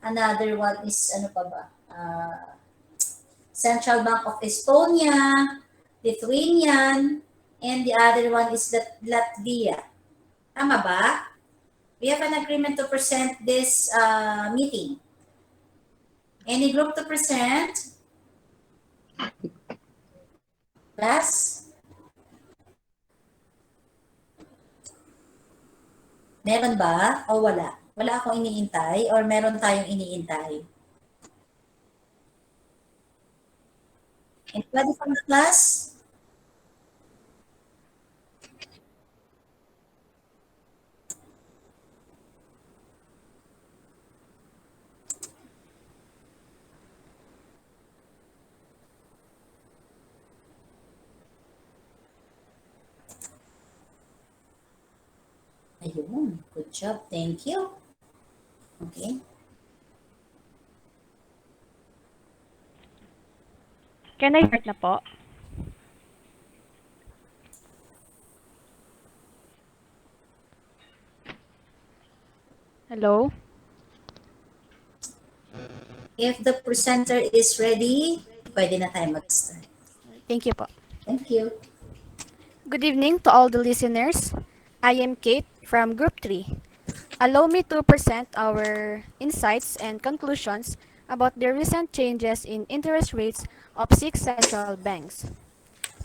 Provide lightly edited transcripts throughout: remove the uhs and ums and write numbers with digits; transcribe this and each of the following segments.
Another one is, ano pa ba? Central Bank of Estonia, Lithuanian, and the other one is Latvia. Tama ba? We have an agreement to present this meeting. Any group to present? Class? Meron ba o wala? Wala akong iniintay or meron tayong iniintay? Anybody from the class? Ayun. Good job. Thank you. Okay. Can I start na po? Hello? If the presenter is ready, pwede na tayo mag-start. Thank you po. Thank you. Good evening to all the listeners. I am Kate from Group 3. Allow me to present our insights and conclusions about the recent changes in interest rates of 6 central banks.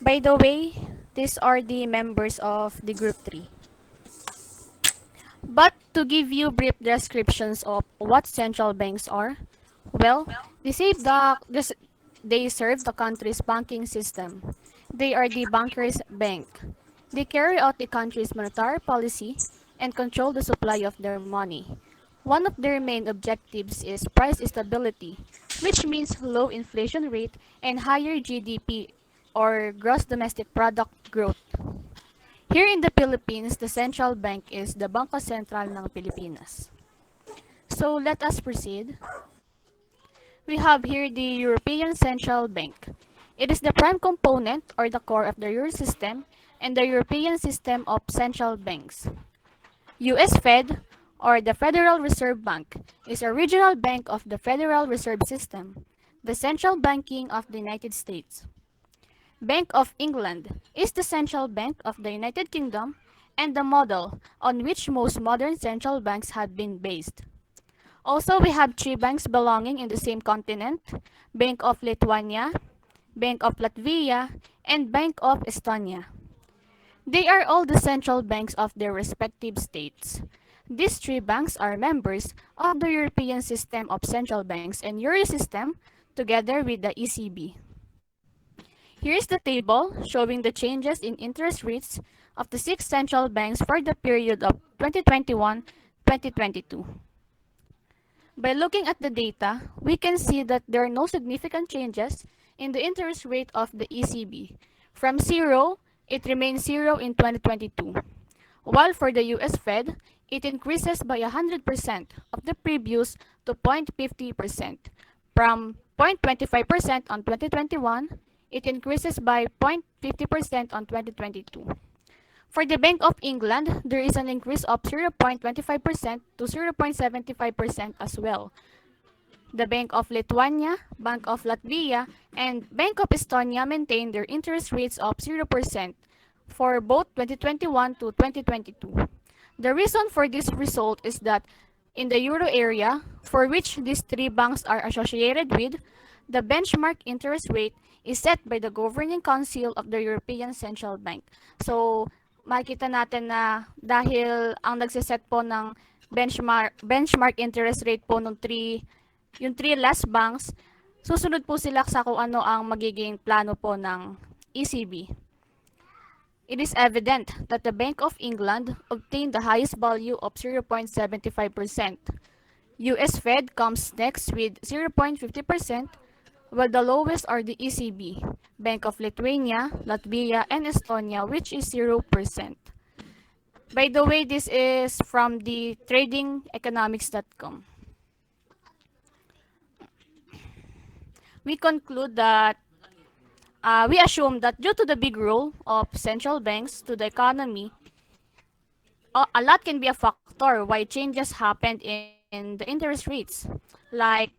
By the way, these are the members of the Group 3. But to give you brief descriptions of what central banks are, well, they serve the country's banking system. They are the bankers' bank. They carry out the country's monetary policy and control the supply of their money. One of their main objectives is price stability, which means low inflation rate and higher GDP or gross domestic product growth. Here in the Philippines, the central bank is the Bangko Sentral ng Pilipinas. So let us proceed. We have here the European Central Bank. It is the prime component or the core of the Euro system and the European system of central banks. US Fed or the Federal Reserve Bank is a regional bank of the Federal Reserve System, the central banking of the United States. Bank of England is the central bank of the United Kingdom and the model on which most modern central banks have been based. Also, we have 3 banks belonging in the same continent: Bank of Lithuania, Bank of Latvia, and Bank of Estonia. They are all the central banks of their respective states. These 3 banks are members of the European system of central banks and Euro system together with the ECB. Here is the table showing the changes in interest rates of the 6 central banks for the period of 2021-2022. By looking at the data, we can see that there are no significant changes in the interest rate of the ECB. From 0, it remains 0 in 2022, while for the US Fed, it increases by 100% of the previous to 0.50%. From 0.25% on 2021, it increases by 0.50% on 2022. For the Bank of England, there is an increase of 0.25% to 0.75% as well. The Bank of Lithuania, Bank of Latvia, and Bank of Estonia maintain their interest rates of 0% for both 2021 to 2022. The reason for this result is that in the euro area, for which these 3 banks are associated with, the benchmark interest rate is set by the Governing Council of the European Central Bank. So, makita natin na dahil ang nagsiset po ng benchmark interest rate po yung 3 last banks, susunod po sila sa kung ano ang magiging plano po ng ECB. It is evident that the Bank of England obtained the highest value of 0.75%. US Fed comes next with 0.50%, while the lowest are the ECB, Bank of Lithuania, Latvia, and Estonia, which is 0%. By the way, this is from the tradingeconomics.com. We conclude that we assume that due to the big role of central banks to the economy, a lot can be a factor why changes happened in in the interest rates, like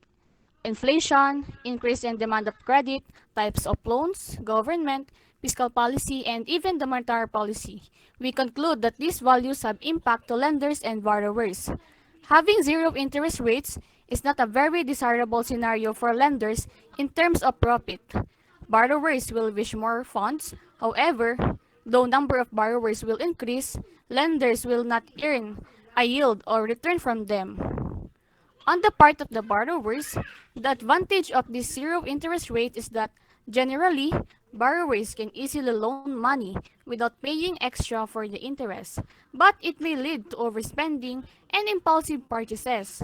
inflation, increase in demand of credit, types of loans, government, fiscal policy, and even the monetary policy. We conclude that these values have impact to lenders and borrowers. Having zero interest rates is not a very desirable scenario for lenders in terms of profit. Borrowers will wish more funds. However, though number of borrowers will increase, lenders will not earn a yield or return from them. On the part of the borrowers, the advantage of this zero interest rate is that generally, borrowers can easily loan money without paying extra for the interest, but it may lead to overspending and impulsive purchases.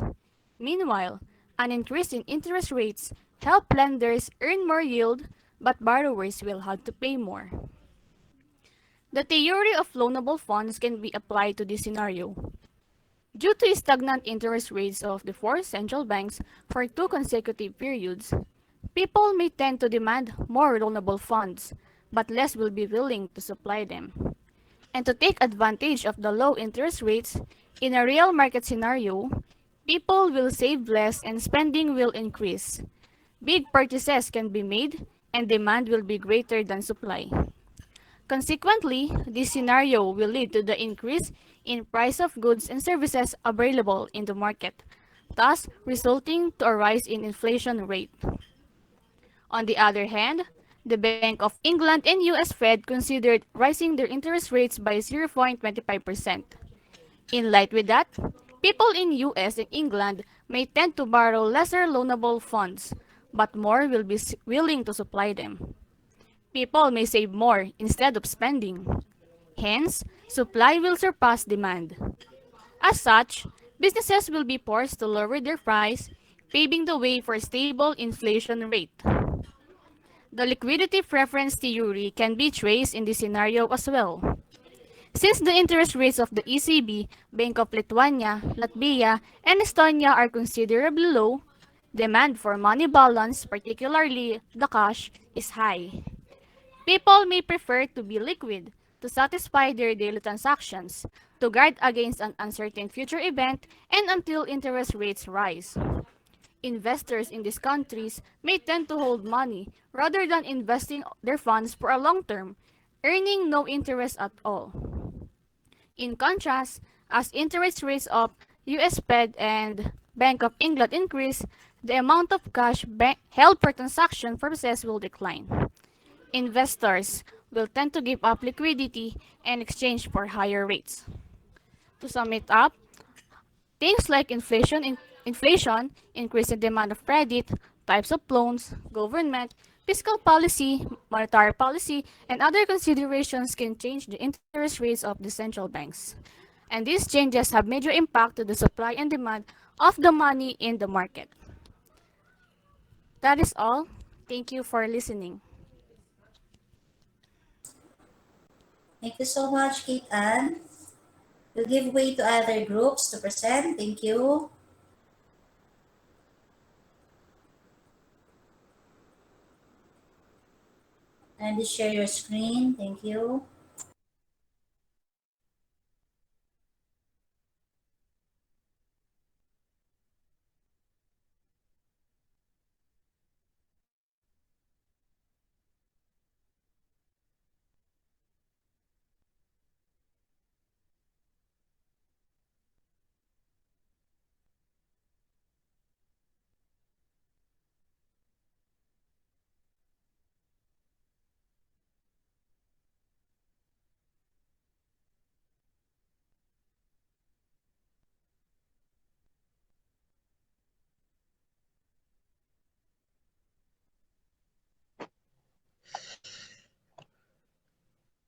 Meanwhile, an increase in interest rates help lenders earn more yield, but borrowers will have to pay more. The theory of loanable funds can be applied to this scenario. Due to stagnant interest rates of the four central banks for two consecutive periods, people may tend to demand more loanable funds, but less will be willing to supply them. And to take advantage of the low interest rates, in a real market scenario, people will save less and spending will increase. Big purchases can be made and demand will be greater than supply. Consequently, this scenario will lead to the increase in price of goods and services available in the market, thus resulting to a rise in inflation rate. On the other hand, the Bank of England and US Fed considered raising their interest rates by 0.25%. In light with that, people in US and England may tend to borrow lesser loanable funds, but more will be willing to supply them. People may save more instead of spending. Hence, supply will surpass demand. As such, businesses will be forced to lower their price, paving the way for a stable inflation rate. The liquidity preference theory can be traced in this scenario as well. Since the interest rates of the ECB, Bank of Lithuania, Latvia, and Estonia are considerably low, demand for money balance, particularly the cash, is high. People may prefer to be liquid to satisfy their daily transactions, to guard against an uncertain future event, and until interest rates rise. Investors in these countries may tend to hold money rather than investing their funds for a long term, earning no interest at all. In contrast, as interest rates of US Fed and Bank of England increase, the amount of cash held for transaction purposes will decline. Investors will tend to give up liquidity and exchange for higher rates. To sum it up, things like inflation, increase in demand of credit, types of loans, government, fiscal policy, monetary policy, and other considerations can change the interest rates of the central banks. And these changes have major impact to the supply and demand of the money in the market. That is all. Thank you for listening. Thank you so much, Kate Ann. We'll give way to other groups to present. Thank you. And share your screen. Thank you.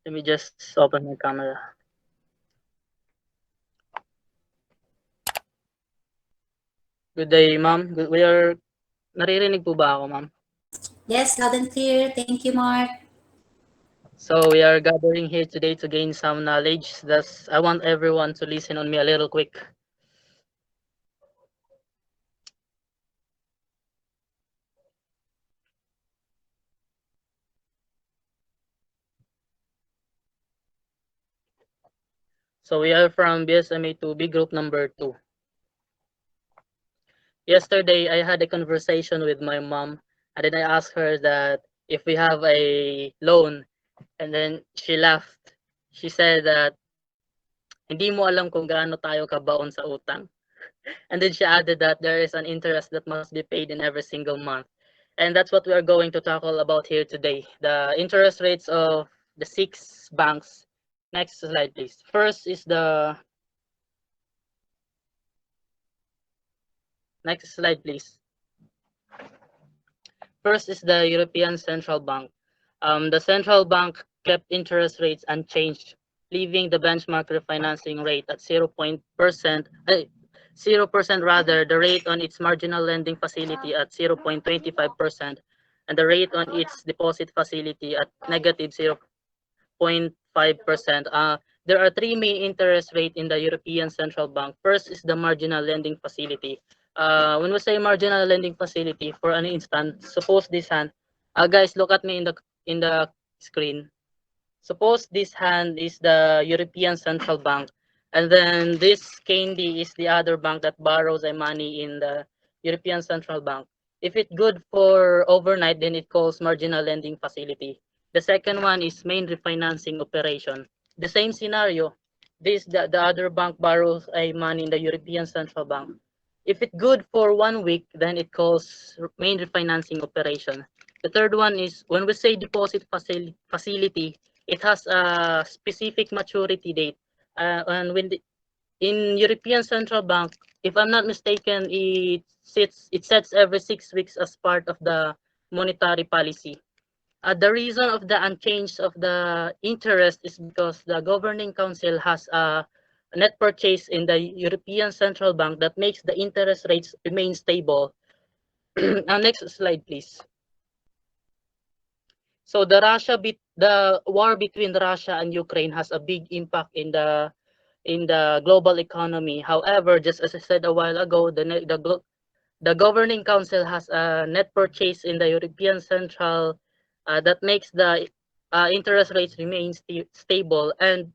Let me just open my camera. Good day, ma'am. Naririnig po ba ako, ma'am? Yes, loud and clear. Thank you, Mark. So we are gathering here today to gain some knowledge. Thus, I want everyone to listen on me a little quick. So we are from BSMA 2B group number 2. Yesterday, I had a conversation with my mom, and then I asked her that if we have a loan, and then she laughed. She said that hindi mo alam kung gaano tayo kabaon sa utang. And then she added that there is an interest that must be paid in every single month. And that's what we are going to tackle about here today. The interest rates of the six banks. Next slide, please. Next slide, please. First is the European Central Bank. The central bank kept interest rates unchanged, leaving the benchmark refinancing rate at 0% rather, the rate on its marginal lending facility at 0.25%, and the rate on its deposit facility at negative 0.5%. There are three main interest rate in the European Central Bank. First is the marginal lending facility. When we say marginal lending facility, for an instant, suppose this hand, guys, look at me in the screen. Suppose this hand is the European Central Bank, and then this Candy is the other bank that borrows a money in the European Central Bank. If it's good for overnight, then it calls marginal lending facility. The second one is main refinancing operation. The same scenario. The other bank borrows a money in the European Central Bank. If it's good for 1 week, then it calls main refinancing operation. The third one is when we say deposit facility, it has a specific maturity date. And in European Central Bank, if I'm not mistaken, it sets every 6 weeks as part of the monetary policy. The reason of the unchange of the interest is because the governing council has a net purchase in the European Central Bank that makes the interest rates remain stable. Next slide, please. So the war between Russia and Ukraine has a big impact in the global economy. However, just as I said a while ago, the governing council has a net purchase in the European Central that makes the interest rates remain stable. And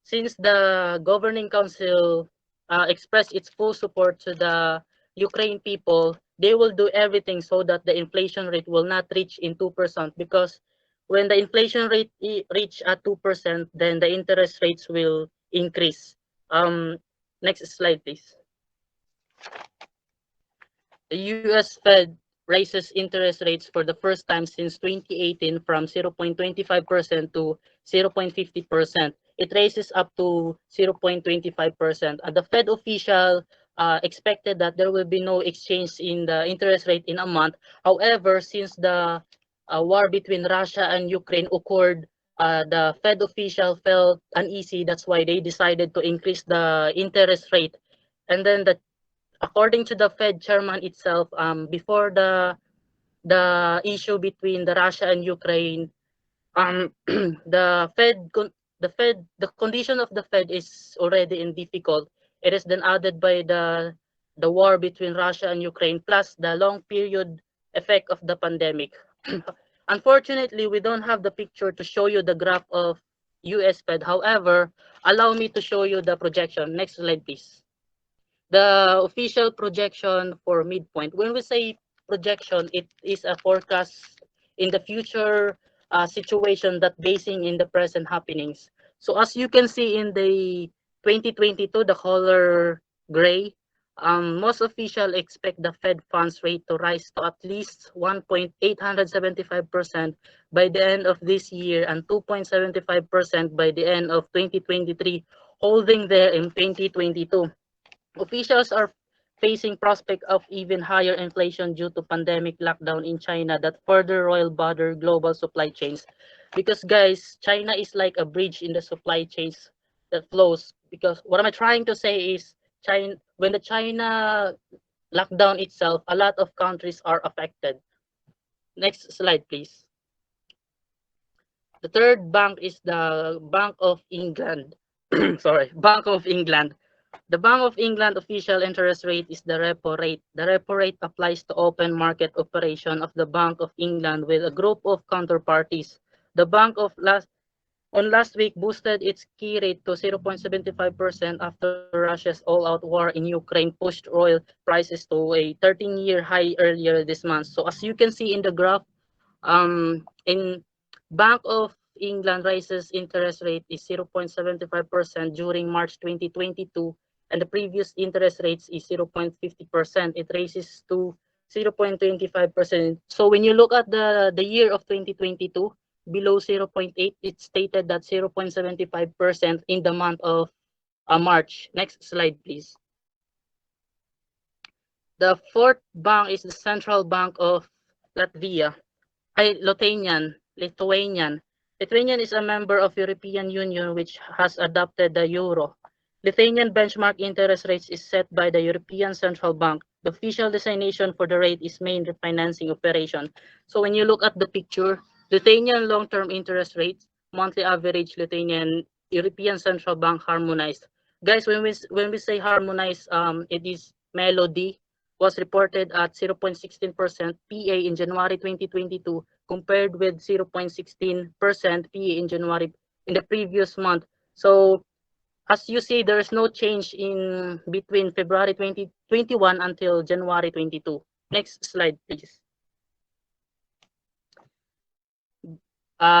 since the governing council expressed its full support to the Ukraine people, they will do everything so that the inflation rate will not reach in 2% because when the inflation rate reach at 2%, then the interest rates will increase. Next slide, please. The US Fed raises interest rates for the first time since 2018 from 0.25% to 0.50%. It raises up to 0.25%. The Fed official expected that there will be no exchange in the interest rate in a month. However, since the war between Russia and Ukraine occurred, the Fed official felt uneasy. That's why they decided to increase the interest rate. And then according to the Fed chairman itself, before the issue between the Russia and Ukraine, the condition of the Fed is already in difficult. It is then added by the war between Russia and Ukraine, plus the long period effect of the pandemic. Unfortunately, we don't have the picture to show you the graph of US Fed. However, allow me to show you the projection. Next slide, please. The official projection for midpoint. When we say projection, it is a forecast in the future situation that basing in the present happenings. So as you can see in the 2022, the color gray, most official expect the Fed funds rate to rise to at least 1.875% by the end of this year and 2.75% by the end of 2023, holding there in 2022. Officials are facing prospect of even higher inflation due to pandemic lockdown in China that further royal bother global supply chains. Because guys, China is like a bridge in the supply chains that flows. Because what am I trying to say is when the China lockdown itself, a lot of countries are affected. Next slide, please. The third bank is the Bank of England. Sorry, Bank of England. The Bank of England official interest rate is the repo rate. The repo rate applies to open market operation of the Bank of England with a group of counterparties. The Bank of on last week boosted its key rate to 0.75% after Russia's all-out war in Ukraine pushed oil prices to a 13-year high earlier this month. So as you can see in the graph, in Bank of England raises interest rate is 0.75% during March 2022, and the previous interest rates is 0.50%. It raises to 0.25%. So when you look at the year of 2022, below 0.8, it stated that 0.75% in the month of March. Next slide, please. The fourth bank is the Central Bank of Latvia. Lithuanian. Lithuanian is a member of European Union which has adopted the euro. Lithuanian benchmark interest rates is set by the European Central Bank. The official designation for the rate is main refinancing operation. So when you look at the picture, Lithuanian long-term interest rates, monthly average Lithuanian European Central Bank harmonized. Guys, when we say harmonized, it is Melody was reported at 0.16% PA in January 2022 compared with 0.16% PA in January in the previous month. So as you see, there is no change in between February 2021 until January 22. Next slide, please.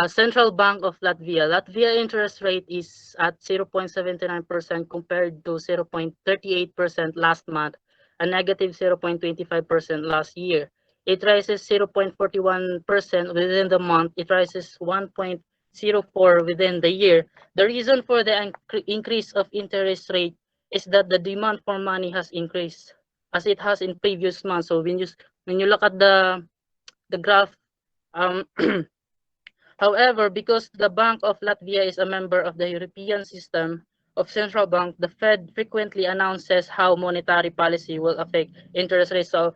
Central Bank of Latvia. Latvia interest rate is at 0.79% compared to 0.38% last month, a negative 0.25% last year. It rises 0.41% within the month. It rises 1.04 within the year. The reason for the increase of interest rate is that the demand for money has increased as it has in previous months. So when you look at the graph, um, however, because the Bank of Latvia is a member of the European system of central bank, the Fed frequently announces how monetary policy will affect interest rates. So,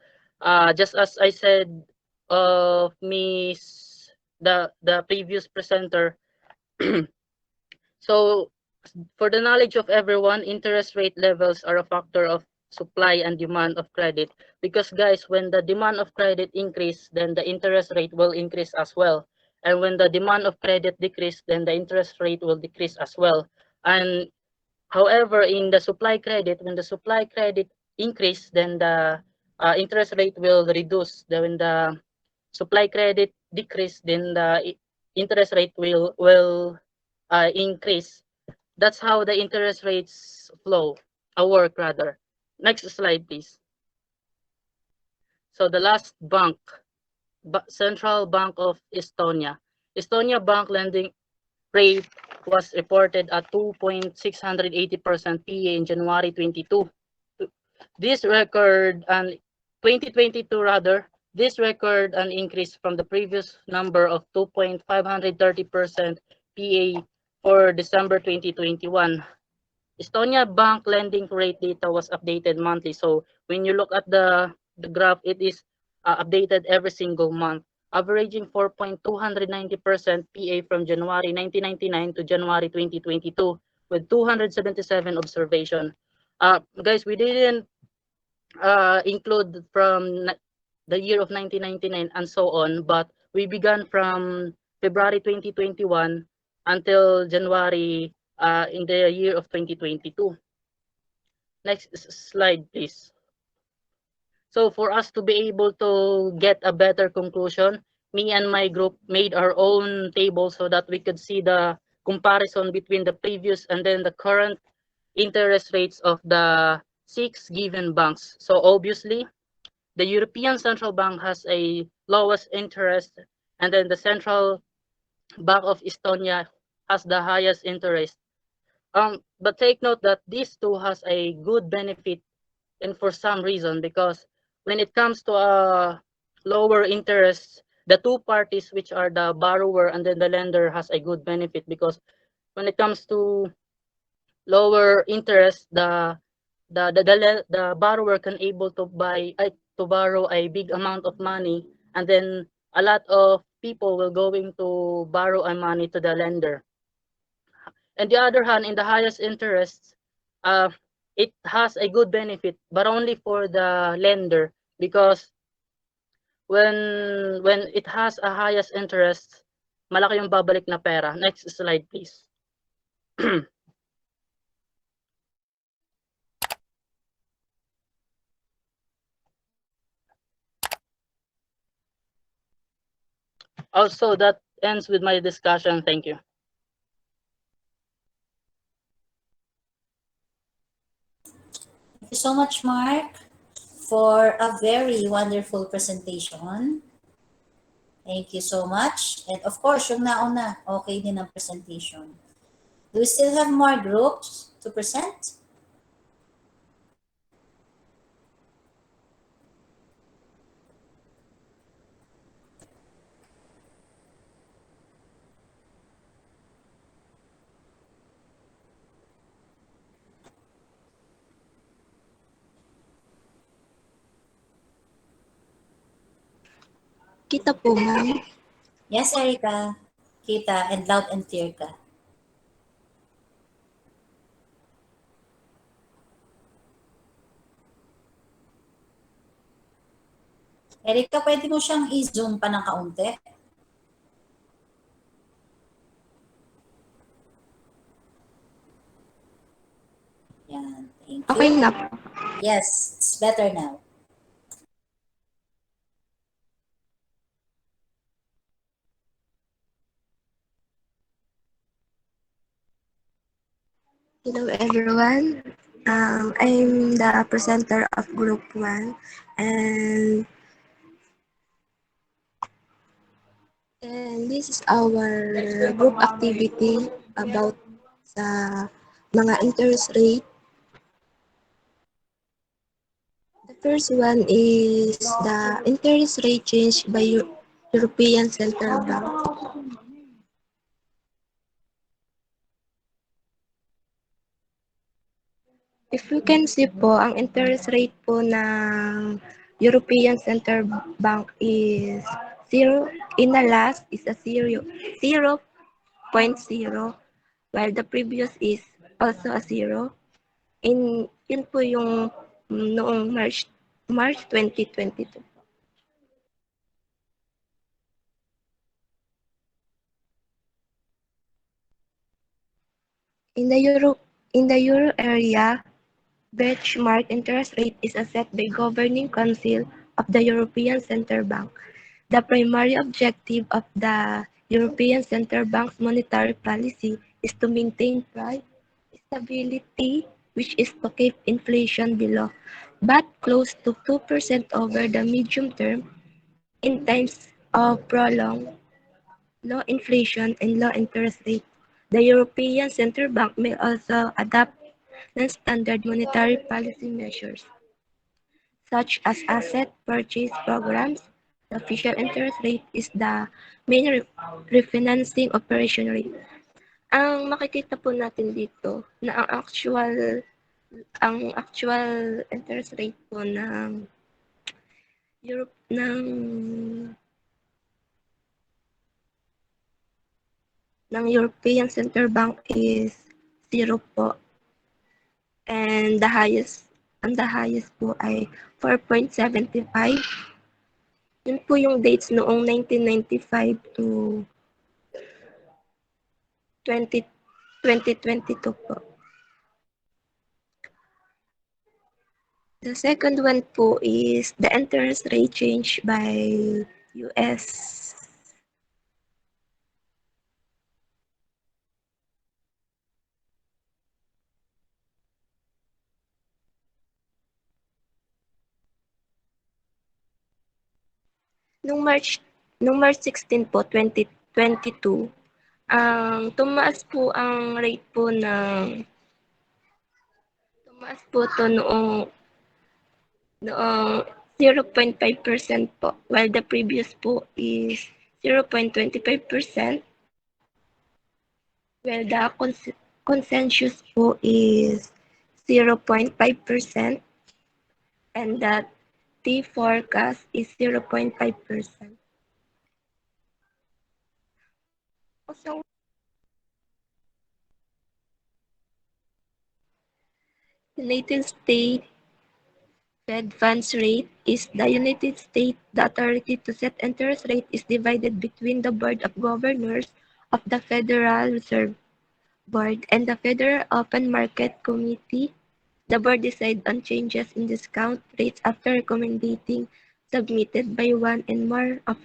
just as I said of Miss the previous presenter, so for the knowledge of everyone, interest rate levels are a factor of supply and demand of credit. Because guys, when the demand of credit increase, then the interest rate will increase as well. And when the demand of credit decrease, then the interest rate will decrease as well. And however, in the supply credit, when the supply credit increase, then the interest rate will reduce. Then when the supply credit decrease, then the interest rate will increase. That's how the interest rates flow, work rather. Next slide, please. So the last bank, Central Bank of Estonia. Estonia bank lending rate was reported at 2.680% PA in January 22. This record and 2022 rather, this record an increase from the previous number of 2.530% PA for December 2021. Estonia bank lending rate data was updated monthly. So when you look at the graph, it is updated every single month, averaging 4.290% PA from January 1999 to January 2022 with 277 observation. Guys, we didn't include from the year of 1999 and so on, but we began from February 2021 until January in the year of 2022. Next slide, please. So for us to be able to get a better conclusion, me and my group made our own table so that we could see the comparison between the previous and then the current interest rates of the 6 given banks. So obviously, the European Central Bank has a lowest interest, and then the Central Bank of Estonia has the highest interest. But take note that these two has a good benefit, and for some reason, because when it comes to a lower interest, the two parties, which are the borrower and then the lender, has a good benefit, because when it comes to lower interest, the borrower can able to borrow a big amount of money, and then a lot of people will going to borrow a money to the lender. On the other hand, in the highest interest, it has a good benefit, but only for the lender, because when it has a highest interest, malaki yung babalik na pera. Next slide, please. Also, that ends with my discussion. Thank you. Thank you so much, Mark, for a very wonderful presentation. Thank you so much. And of course, yung nauna, okay din ang presentation. Do we still have more groups to present? Kita po, ma'am. Yes, Erica. Kita and loud and clear ka. Erica, pwede mo siyang i-zoom pa ng kaunti? Yan. Thank you. Okay na po. Yes, it's better now. Hello, everyone. I'm the presenter of Group 1, and this is our group activity about sa mga interest rate. The first one is the interest rate change by European Central Bank. If you can see po, ang interest rate po ng European Central Bank is 0. In the last is a 0.0, while the previous is also a 0. Yun po yung noong March 2022. In the Euro area, benchmark interest rate is set by Governing Council of the European Central Bank. The primary objective of the European Central Bank's monetary policy is to maintain price stability, which is to keep inflation below, but close to 2% over the medium term in times of prolonged low inflation and low interest rate. The European Central Bank may also adopt non-standard monetary policy measures, such as asset purchase programs. The official interest rate is the main refinancing operation rate. Ang makikita po natin dito na ang actual interest rate po ng Europe ng European Central Bank is 0 po. And the highest po ay 4.75. Yun po yung dates noong 1995 to 2022 po. The second one po is the interest rate change by US. Nung March 16 po, 2022, tumaas po ang rate po tumaas po to noong 0.5% po, while the previous po is 0.25%, while the consensus po is 0.5%, and the T forecast is 0.5%. Also, United States Fed funds rate is the United States. The authority to set interest rate is divided between the Board of Governors of the Federal Reserve Board and the Federal Open Market Committee. The board decides on changes in discount rates after recommending submitted by one and more of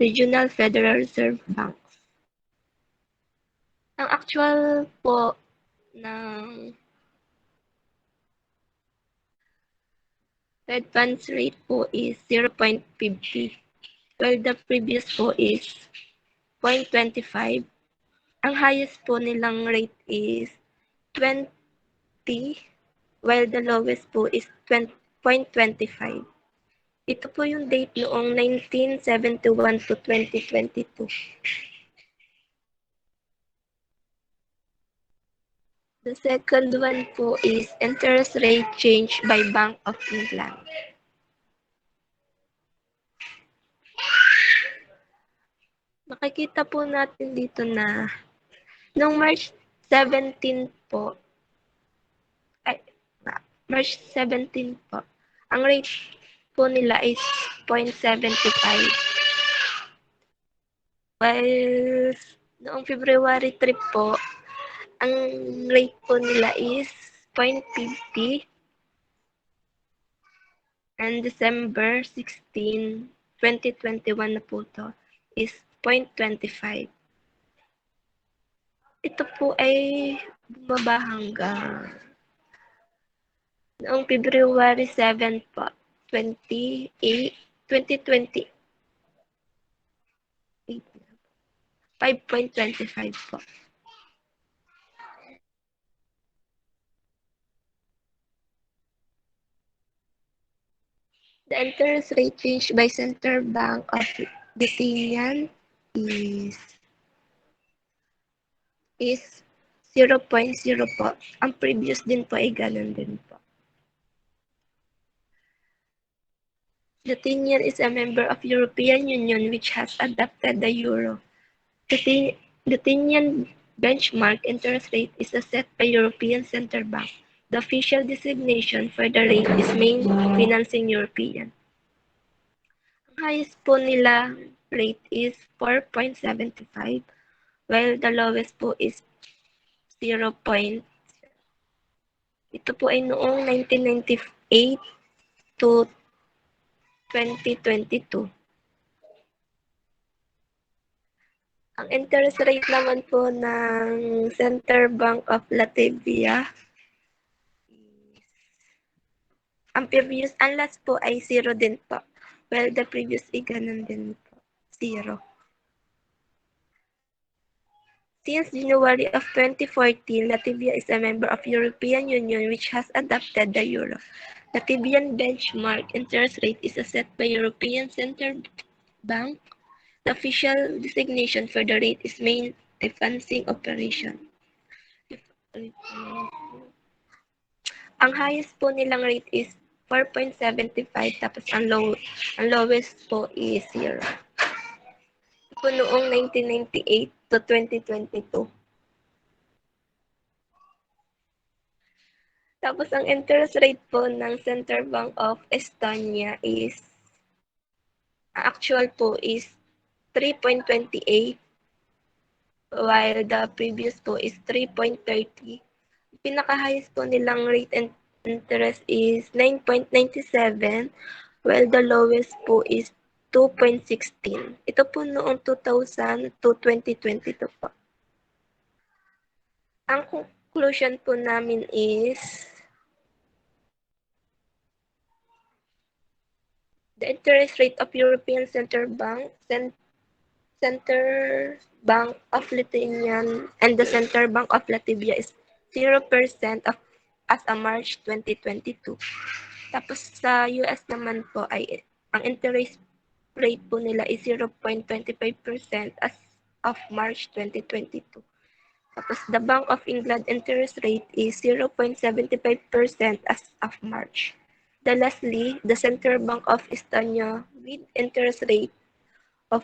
regional Federal Reserve banks. Ang actual po ng Fed funds rate po is 0.50, while the previous po is 0.25. Ang highest po nilang rate is 20, while the lowest po is 0.25. Ito po yung date noong 1971 to 2022. The second one po is interest rate change by Bank of England. Makikita po natin dito na noong March 17 po, March 17 po, ang rate po nila is 0.75. While noong February 3 po, ang rate po nila is 0.50. And December 16, 2021 na po to, is 0.25. Ito po ay bumaba hanggang noong February 7 po, 2028, 5.25 po. The interest rate change by Central Bank of Lithuania is 0.0 po. Ang previous din po ay ganun din po. Lithuania is a member of European Union which has adopted the euro. Lithuanian benchmark interest rate is set by European Central Bank. The official designation for the rate is Main Financing European. Ang highest po nila rate is 4.75, while the lowest po is 0. Ito po ay noong 1998 to 2022. Ang interest rate naman po ng Central Bank of Latvia, ang last po ay 0 din po. Well, the previous ay ganun din po, 0. Since January of 2014, Latvia is a member of European Union which has adopted the euro. Latvian benchmark interest rate is set by European Central Bank. The official designation for the rate is Main Financing Operation. Ang highest po nilang rate is 4.75, tapos ang lowest po is 0. Po noong 1998 to 2022. Tapos ang interest rate po ng Central Bank of Estonia is actual po is 3.28, while the previous po is 3.30. Pinaka-highest po nilang rate and interest is 9.97, while the lowest po is 2.16. Ito po noong 2000 to 2022 po. Ang conclusion po namin is the interest rate of European Central Bank, Central Bank of Lithuania, and the Central Bank of Latvia is 0% as of March 2022. Tapos sa US naman po ay ang interest rate po nila is 0.25% as of March 2022. Tapos the Bank of England interest rate is 0.75% as of March. Lastly, the Central Bank of Estonia with interest rate of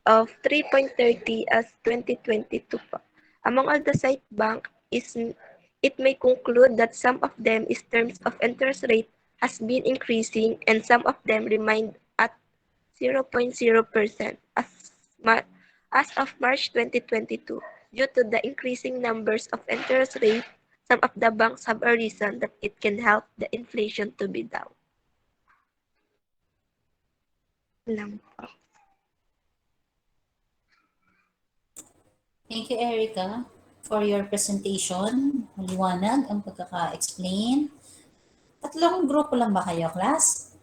3.30 as 2022 pa. Among all the site bank it may conclude that some of them is terms of interest rate has been increasing and some of them remained at 0.0% as of March 2022. Due to the increasing numbers of interest rates, some of the banks have a reason that it can help the inflation to be down. Lang po. Thank you, Erica, for your presentation. Maliwanag ang pagkaka-explain. Tatlong grupo lang ba kayo, class?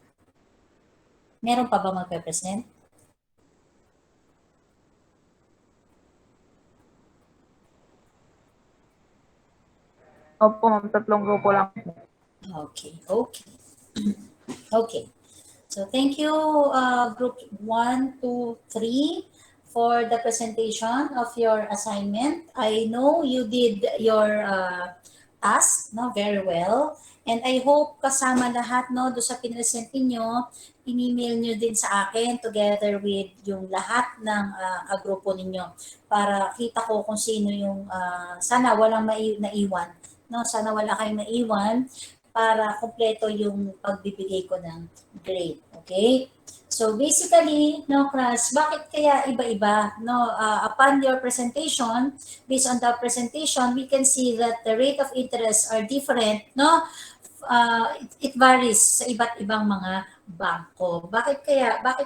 Meron pa ba magpe-present? Opo, ma'am. Tatlong grupo lang. Okay. Okay. So thank you, group 1, 2, 3, for the presentation of your assignment. I know you did your task, no, very well. And I hope kasama lahat, no, do sa pinresent ninyo, in-email nyo din sa akin together with yung lahat ng kagrupo ninyo para kita ko kung sino yung, sana walang naiwan, no, sana wala kayong naiwan para kumpleto yung pagbibigay ko ng grade. Okay? So basically, no, class, bakit kaya iba-iba? No, upon your presentation, based on the presentation, we can see that the rate of interest are different, no? It varies sa iba't ibang mga bangko. Bakit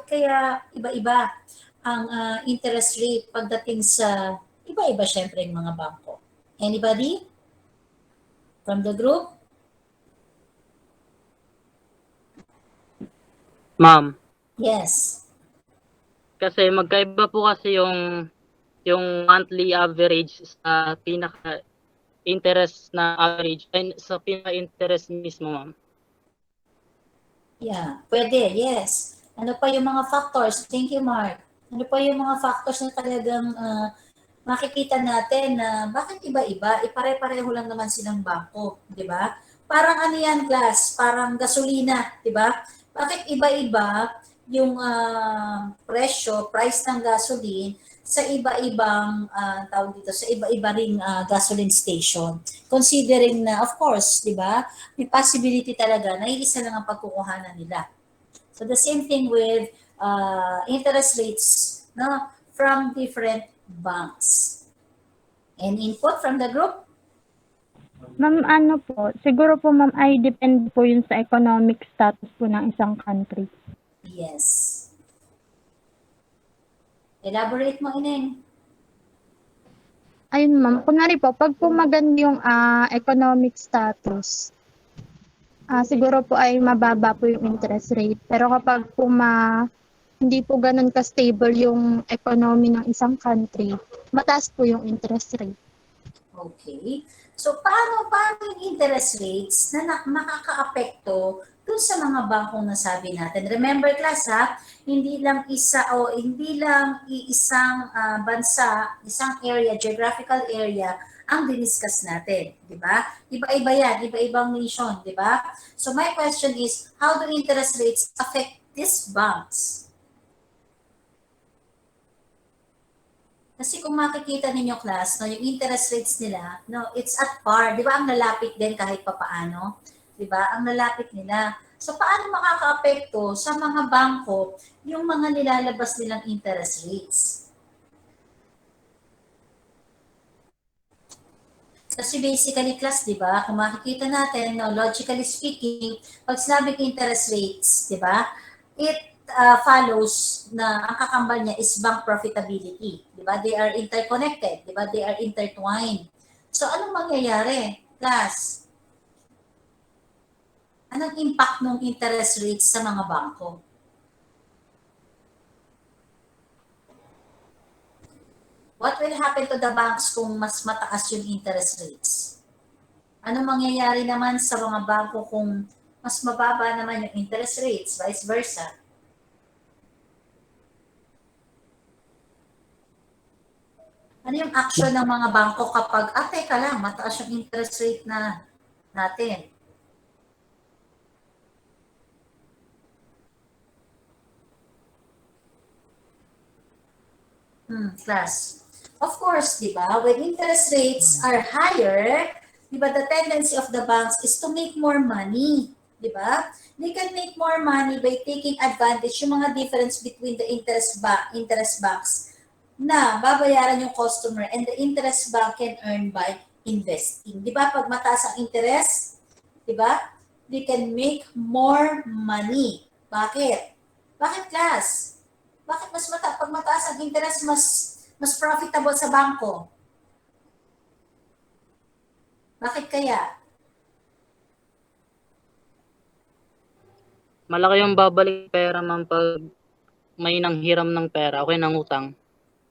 kaya iba-iba ang interest rate pagdating sa iba-iba syempre yung mga bangko? Anybody from the group? Ma'am, Yes. kasi magkaiba po kasi yung monthly average sa pinaka interest na average ay sa pinaka interest mismo, ma'am. Yeah, pwede, yes. Ano pa yung mga factors? Thank you, Mark. Ano pa yung mga factors na talagang makikita natin na bakit iba-iba? Pare-pareho lang naman silang bangko, di ba? Parang ano yan, class? Parang gasolina, di ba? Bakit iba-iba yung price ng gasoline sa iba-ibang tawag dito, sa iba-iba ring gasoline station? Considering na, of course, di ba, may possibility talaga na iisa lang ang pagkukuhanan nila. So the same thing with interest rates, no, from different banks. Any input from the group? Ma'am, ano po, siguro po ma'am ay depende po yun sa economic status po ng isang country. Yes. Elaborate mo, Ineng. Ayun ma'am, kunwari po, pag po maganda yung economic status, siguro po ay mababa po yung interest rate. Pero kapag po hindi po ganun ka-stable yung economy ng isang country, mataas po yung interest rate. Okay. So, paano yung interest rates na makaka-apekto dun sa mga bangkong nasabi natin? Remember, class, ha? Hindi lang iisang bansa, isang area, geographical area, ang diniscuss natin, di ba? Iba-iba yan, iba-ibang nation, di ba? So, my question is, how do interest rates affect these banks? Kasi kung makikita ninyo, class, no, yung interest rates nila, no, it's at par. Di ba ang lalapit din kahit papaano? Di ba? Ang lalapit nila. So paano makaka-apekto sa mga bangko yung mga nilalabas nilang interest rates? Kasi basically, class, di ba, kung makikita natin, no, logically speaking, pag sinabing interest rates, di ba, it follows na ang kakambal niya is bank profitability. Di ba? They are interconnected. Di ba? They are intertwined. So, anong mangyayari? Class, anong impact ng interest rates sa mga bangko? What will happen to the banks kung mas mataas yung interest rates? Anong mangyayari naman sa mga bangko kung mas mababa naman yung interest rates, vice versa? Ano yung action ng mga bangko kapag, teka lang, mataas yung interest rate na natin? Class. Of course, di ba, when interest rates are higher, di ba, the tendency of the banks is to make more money. Di ba? They can make more money by taking advantage yung mga difference between the interest banks na babayaran yung customer and the interest bank can earn by investing. Di ba? Pag mataas ang interest, di ba? They can make more money. Bakit? Bakit, class? Bakit pag mataas ang interest, mas profitable sa bangko? Bakit kaya? Malaki yung babalik pera, ma'am, pag may nanghiram ng pera, okay, ng utang.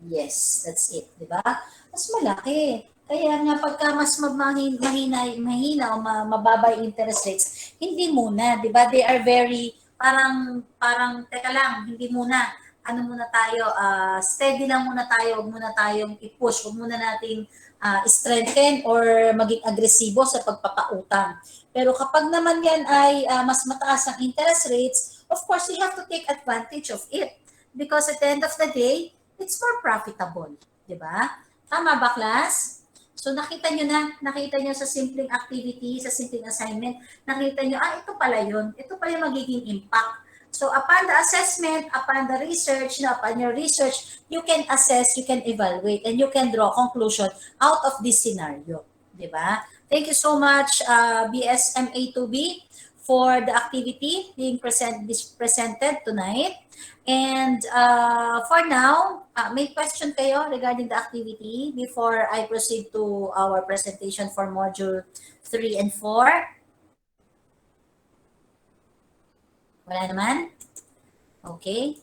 Yes, that's it, di ba? Mas malaki. Kaya nga pagka mas mahina o mababa yung interest rates, hindi muna, di ba? They are very, parang, teka lang, hindi muna. Ano muna tayo, steady lang muna tayo, huwag muna tayong i-push, huwag muna nating strengthen or maging agresibo sa pagpapautang. Pero kapag naman yan ay mas mataas ang interest rates, of course, we have to take advantage of it. Because at the end of the day, it's more profitable. Di ba? Tama ba, class? So nakita nyo sa simpleng activity, sa simpleng assignment, nakita nyo, ito pala yun. Ito pala yung magiging impact. So upon the assessment, upon the research, upon your research, you can assess, you can evaluate, and you can draw conclusion out of this scenario. Di ba? Thank you so much, BSMA2B, for the activity being presented tonight. And for now, may question kayo regarding the activity before I proceed to our presentation for Module 3 and 4? Wala naman? Okay.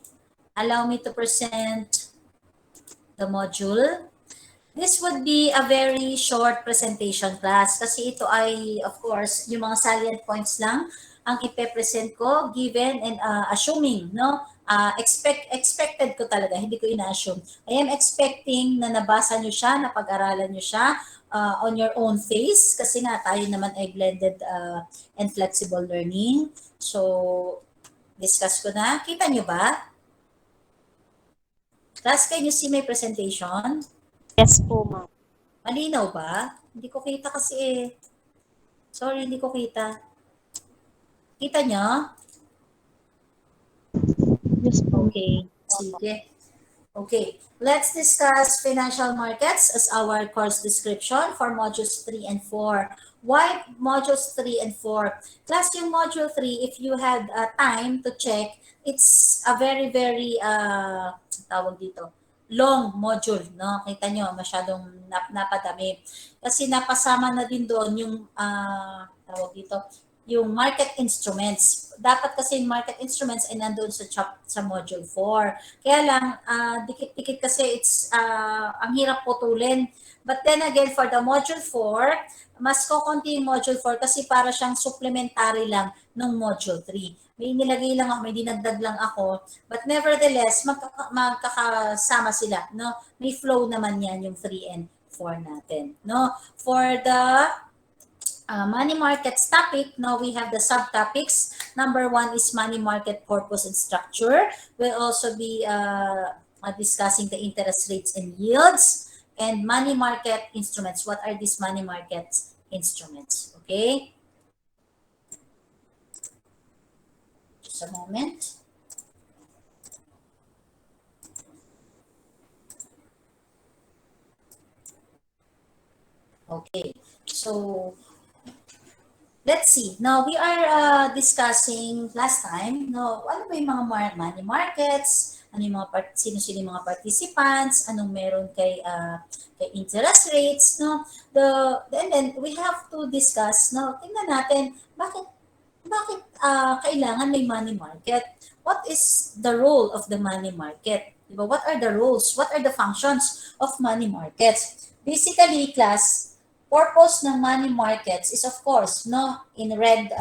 Allow me to present the module. This would be a very short presentation, class, kasi ito ay, of course, yung mga salient points lang ang ipe-present ko, given and assuming, no? Expected ko talaga, hindi ko ina-assume. I am expecting na nabasa nyo siya, napag-aralan nyo siya on your own pace, kasi nga tayo naman ay blended and flexible learning. So, discuss ko na. Kita nyo ba? Class, can you see my presentation? Yes po, ma'am. Malinaw ba? Hindi ko kita kasi eh. Sorry, hindi ko kita. Kita nyo? Yes po. Okay. Sige. Okay. Let's discuss financial markets as our course description for modules 3 and 4. Why modules 3 and 4? Class, yung module 3, if you had time to check, it's a very, very, tawag dito, long module, no? Kita nyo, masyadong napadami. Kasi napasama na din doon yung, tawag dito, yung market instruments. Dapat kasi yung market instruments ay nandoon sa module 4. Kaya lang, dikit-dikit kasi ang hirap putulin. But then again, for the module 4, mas kukunti yung module 4 kasi para siyang supplementary lang ng module 3. May nilagay lang ako, may dinagdag lang ako. But nevertheless, magkakasama sila. No? May flow naman yan yung 3 and 4 natin. No? For the money markets topic, now we have the subtopics. Number 1 is money market purpose and structure. We'll also be discussing the interest rates and yields and money market instruments. What are these money market instruments? Okay. Just a moment. Okay. So, let's see. Now, we are discussing last time, no, ano ba yung mga money markets, ano yung mga sino-sino yung mga participants, anong meron kay interest rates, no? And then we have to discuss, no, tingnan natin bakit kailangan may money market? What is the role of the money market? Diba? What are the roles? What are the functions of money markets? Basically, class, purpose ng money markets is of course, no, in red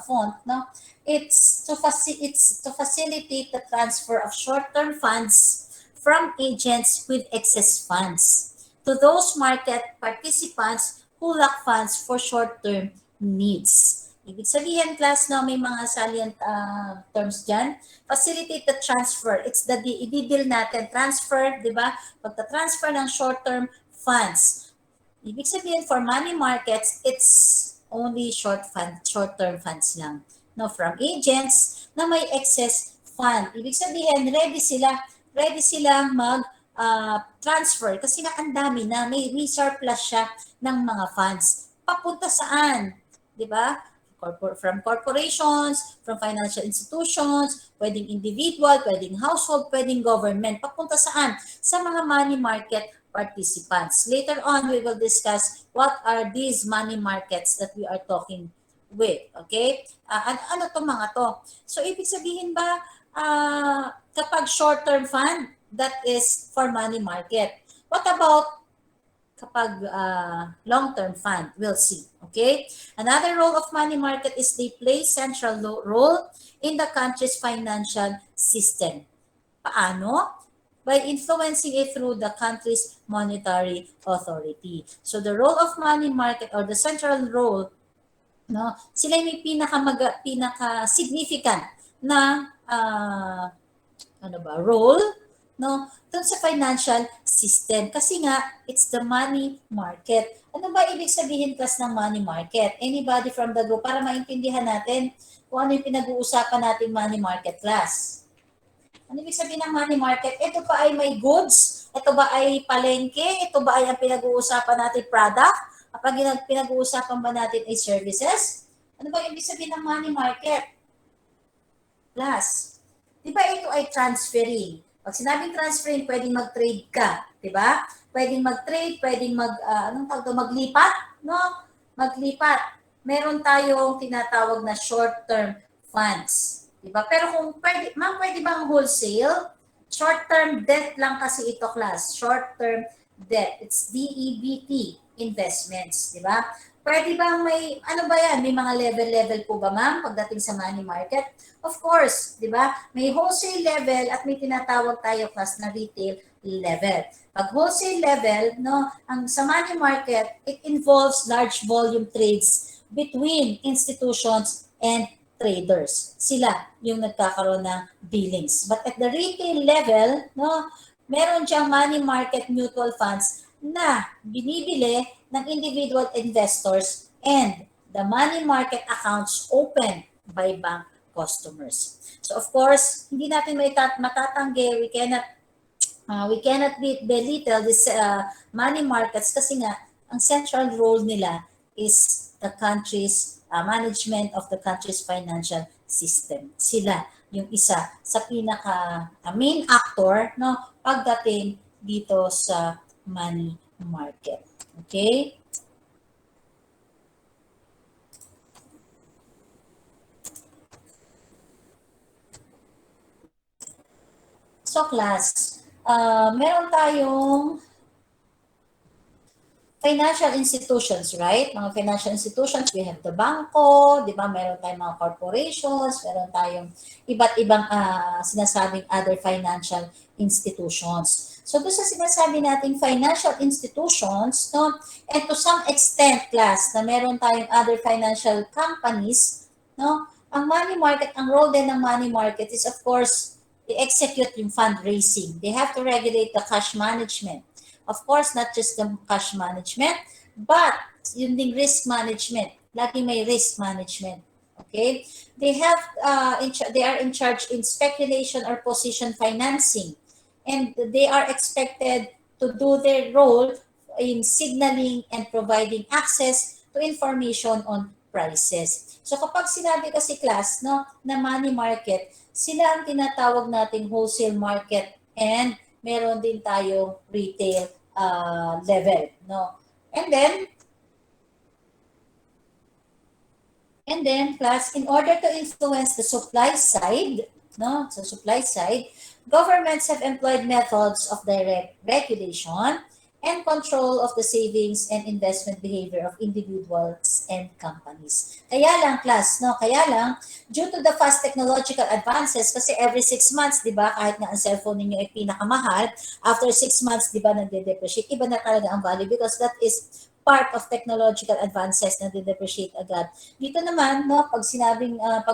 font, no, it's to facilitate the transfer of short-term funds from agents with excess funds to those market participants who lack funds for short-term needs. Ibig sabihin, class, no, may mga salient terms dyan. Facilitate the transfer. It's the i-deal natin. Transfer, di ba? Pagta-transfer ng short-term funds. Ibig sabihin, for money markets, it's only short-term funds lang. No, from agents na may excess fund. Ibig sabihin, ready silang transfer kasi nga ang dami na, may surplus siya ng mga funds. Papunta saan? 'Di ba? From corporations, from financial institutions, pwedeng individual, pwedeng household, pwedeng government. Papunta saan? Sa mga money market participants. Later on, we will discuss what are these money markets that we are talking with. Okay? Ano to mga to? So, ibig sabihin ba, kapag short-term fund, that is for money market. What about kapag long-term fund? We'll see. Okay? Another role of money market is they play central role in the country's financial system. Paano? By influencing it through the country's monetary authority. So the role of money market or the central role, no, sila may pinaka significant na role, no, dun sa financial system kasi nga it's the money market. Ano ba ibig sabihin class ng money market? Anybody from the group para maintindihan natin kung ano yung pinag-uusapan nating money market class? Ano ibig sabihin ng money market? Ito ba ay may goods? Ito ba ay palengke? Ito ba ay ang pinag-uusapan natin product? Kapag pinag-uusapan ba natin ay services? Ano ba ibig sabihin ng money market? Plus, di ba ito ay transferring? Pag sinabing transferring, pwedeng mag-trade ka. Di ba? Pwedeng mag-trade, pwedeng maglipat, no? Maglipat. Meron tayong tinatawag na short-term funds. Diba? Pero kung pwede, ma'am, pwede bang wholesale? Short-term debt lang kasi ito, class. Short-term debt. It's DEBT investments. Diba? Pwede bang may, ano ba yan? May mga level-level po ba, ma'am, pagdating sa money market? Of course, di ba? May wholesale level at may tinatawag tayo, class, na retail level. Pag wholesale level, no, ang sa money market, it involves large volume trades between institutions and traders. Sila yung nagkakaroon ng billings. But at the retail level, no, meron diyang money market mutual funds na binibili ng individual investors and the money market accounts opened by bank customers. So of course, hindi natin matatanggi, we cannot belittle this money markets kasi nga ang central role nila is the country's management of the country's financial system. Sila yung isa sa pinaka main actor, no, pagdating dito sa money market. Okay? So class, meron tayong financial institutions, right? Mga financial institutions, we have the bangko, di ba? Meron tayong mga corporations, meron tayong iba't ibang sinasabing other financial institutions. So doon sa sinasabi nating financial institutions, no, and to some extent, class, na meron tayong other financial companies, no, ang money market, ang role din ng money market is of course, they execute yung fundraising. They have to regulate the cash management. Of course, not just the cash management, but yung ding risk management. Lagi may risk management. Okay? They are in charge in speculation or position financing. And they are expected to do their role in signaling and providing access to information on prices. So kapag sinabi kasi class, no, na money market, sila ang tinatawag nating wholesale market and meron din tayong retail level, no? And then class, in order to influence the supply side, no, so supply side, governments have employed methods of direct regulation and control of the savings and investment behavior of individuals and companies. Kaya lang, class, no? Kaya lang, due to the fast technological advances, kasi every 6 months, di ba, kahit nga ang cellphone ninyo ay pinakamahal, after 6 months, di ba, nagde-depreciate, iba na talaga ang value because that is part of technological advances na de-depreciate agad. Dito naman, no, pag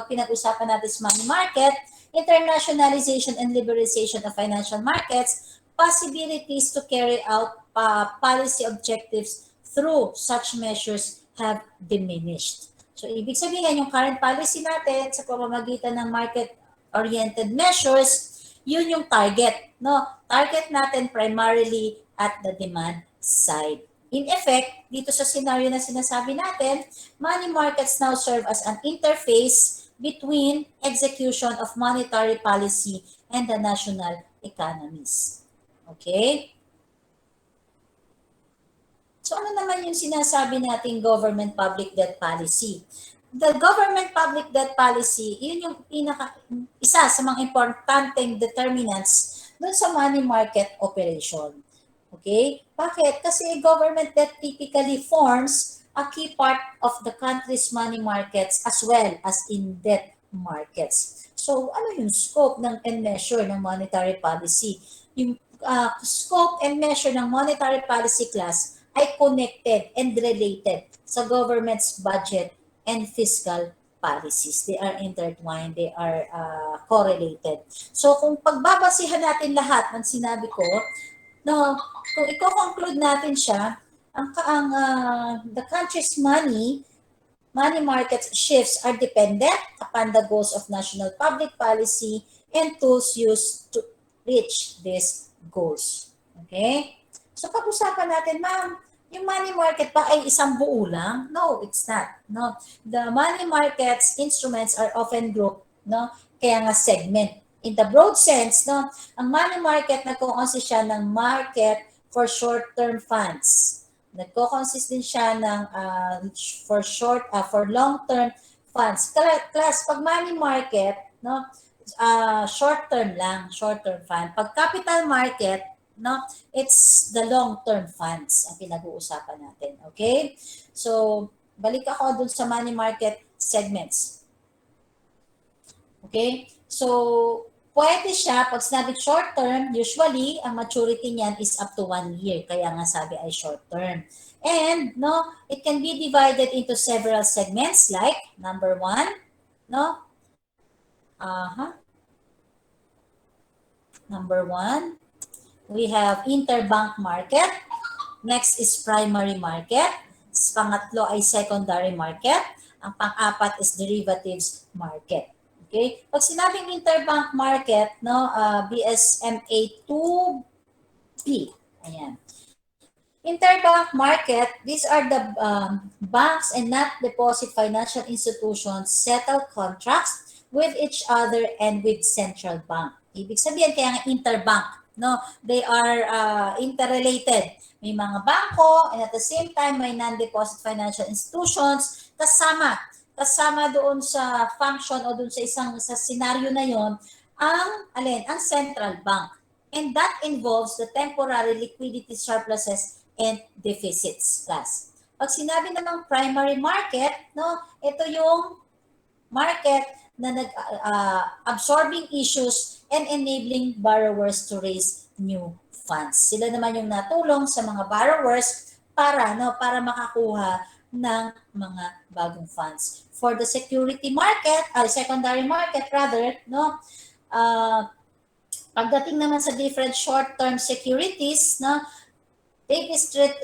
pinag-usapan natin sa money market, internationalization and liberalization of financial markets, possibilities to carry out policy objectives through such measures have diminished. So, ibig sabihin, yung current policy natin sa pamamagitan ng market-oriented measures, yun yung target. No? Target natin primarily at the demand side. In effect, dito sa scenario na sinasabi natin, money markets now serve as an interface between execution of monetary policy and the national economies. Okay? So ano naman yung sinasabi nating government public debt policy? The government public debt policy, yun yung isa sa mga importanteng determinants dun sa money market operation. Okay? Bakit? Kasi government debt typically forms a key part of the country's money markets as well as in debt markets. So, ano yung scope and measure ng monetary policy? Yung scope and measure ng monetary policy class ay connected and related sa government's budget and fiscal policies. They are intertwined, they are correlated. So, kung pagbabasihan natin lahat ng sinabi ko, no, kung i-conclude natin siya, the country's money market shifts are dependent upon the goals of national public policy and tools used to reach these goals. Okay? So pag-usapan natin, ma'am, yung money market ba ay isang buo lang? No, it's not. No. The money market's instruments are often grouped, no? Kaya nga segment. In the broad sense, no, ang money market nagko-consist siya ng market for short-term funds. Nagko-consist din siya ng for long-term funds. Class, pag money market, no, short-term fund. Pag capital market, no, it's the long-term funds ang pinag-uusapan natin. Okay? So, balik ako dun sa money market segments. Okay? So, pwede siya, pag sinabi short term, usually, ang maturity niyan is up to 1 year. Kaya nga sabi ay short term. And, no, it can be divided into several segments like, number 1, no? Number 1, we have interbank market. Next is primary market. Pangatlo ay secondary market. Ang pang-apat is derivatives market. Okay? Pag sinabing interbank market, no, BSMA 2B. Ayan. Interbank market, these are the banks and not deposit financial institutions settle contracts with each other and with central bank. Ibig sabihin, kaya nga interbank, no? They are interrelated. May mga bangko and at the same time may non-deposit financial institutions kasama doon sa function o doon sa scenario na yon ang central bank. And that involves the temporary liquidity surpluses and deficits class. Pag sinabi namang primary market, no, ito yung market na absorbing issues and enabling borrowers to raise new funds. Sila naman yung natulong sa mga borrowers para makakuha ng mga bagong funds. For the security market, secondary market rather, no, pagdating naman sa different short-term securities, no, it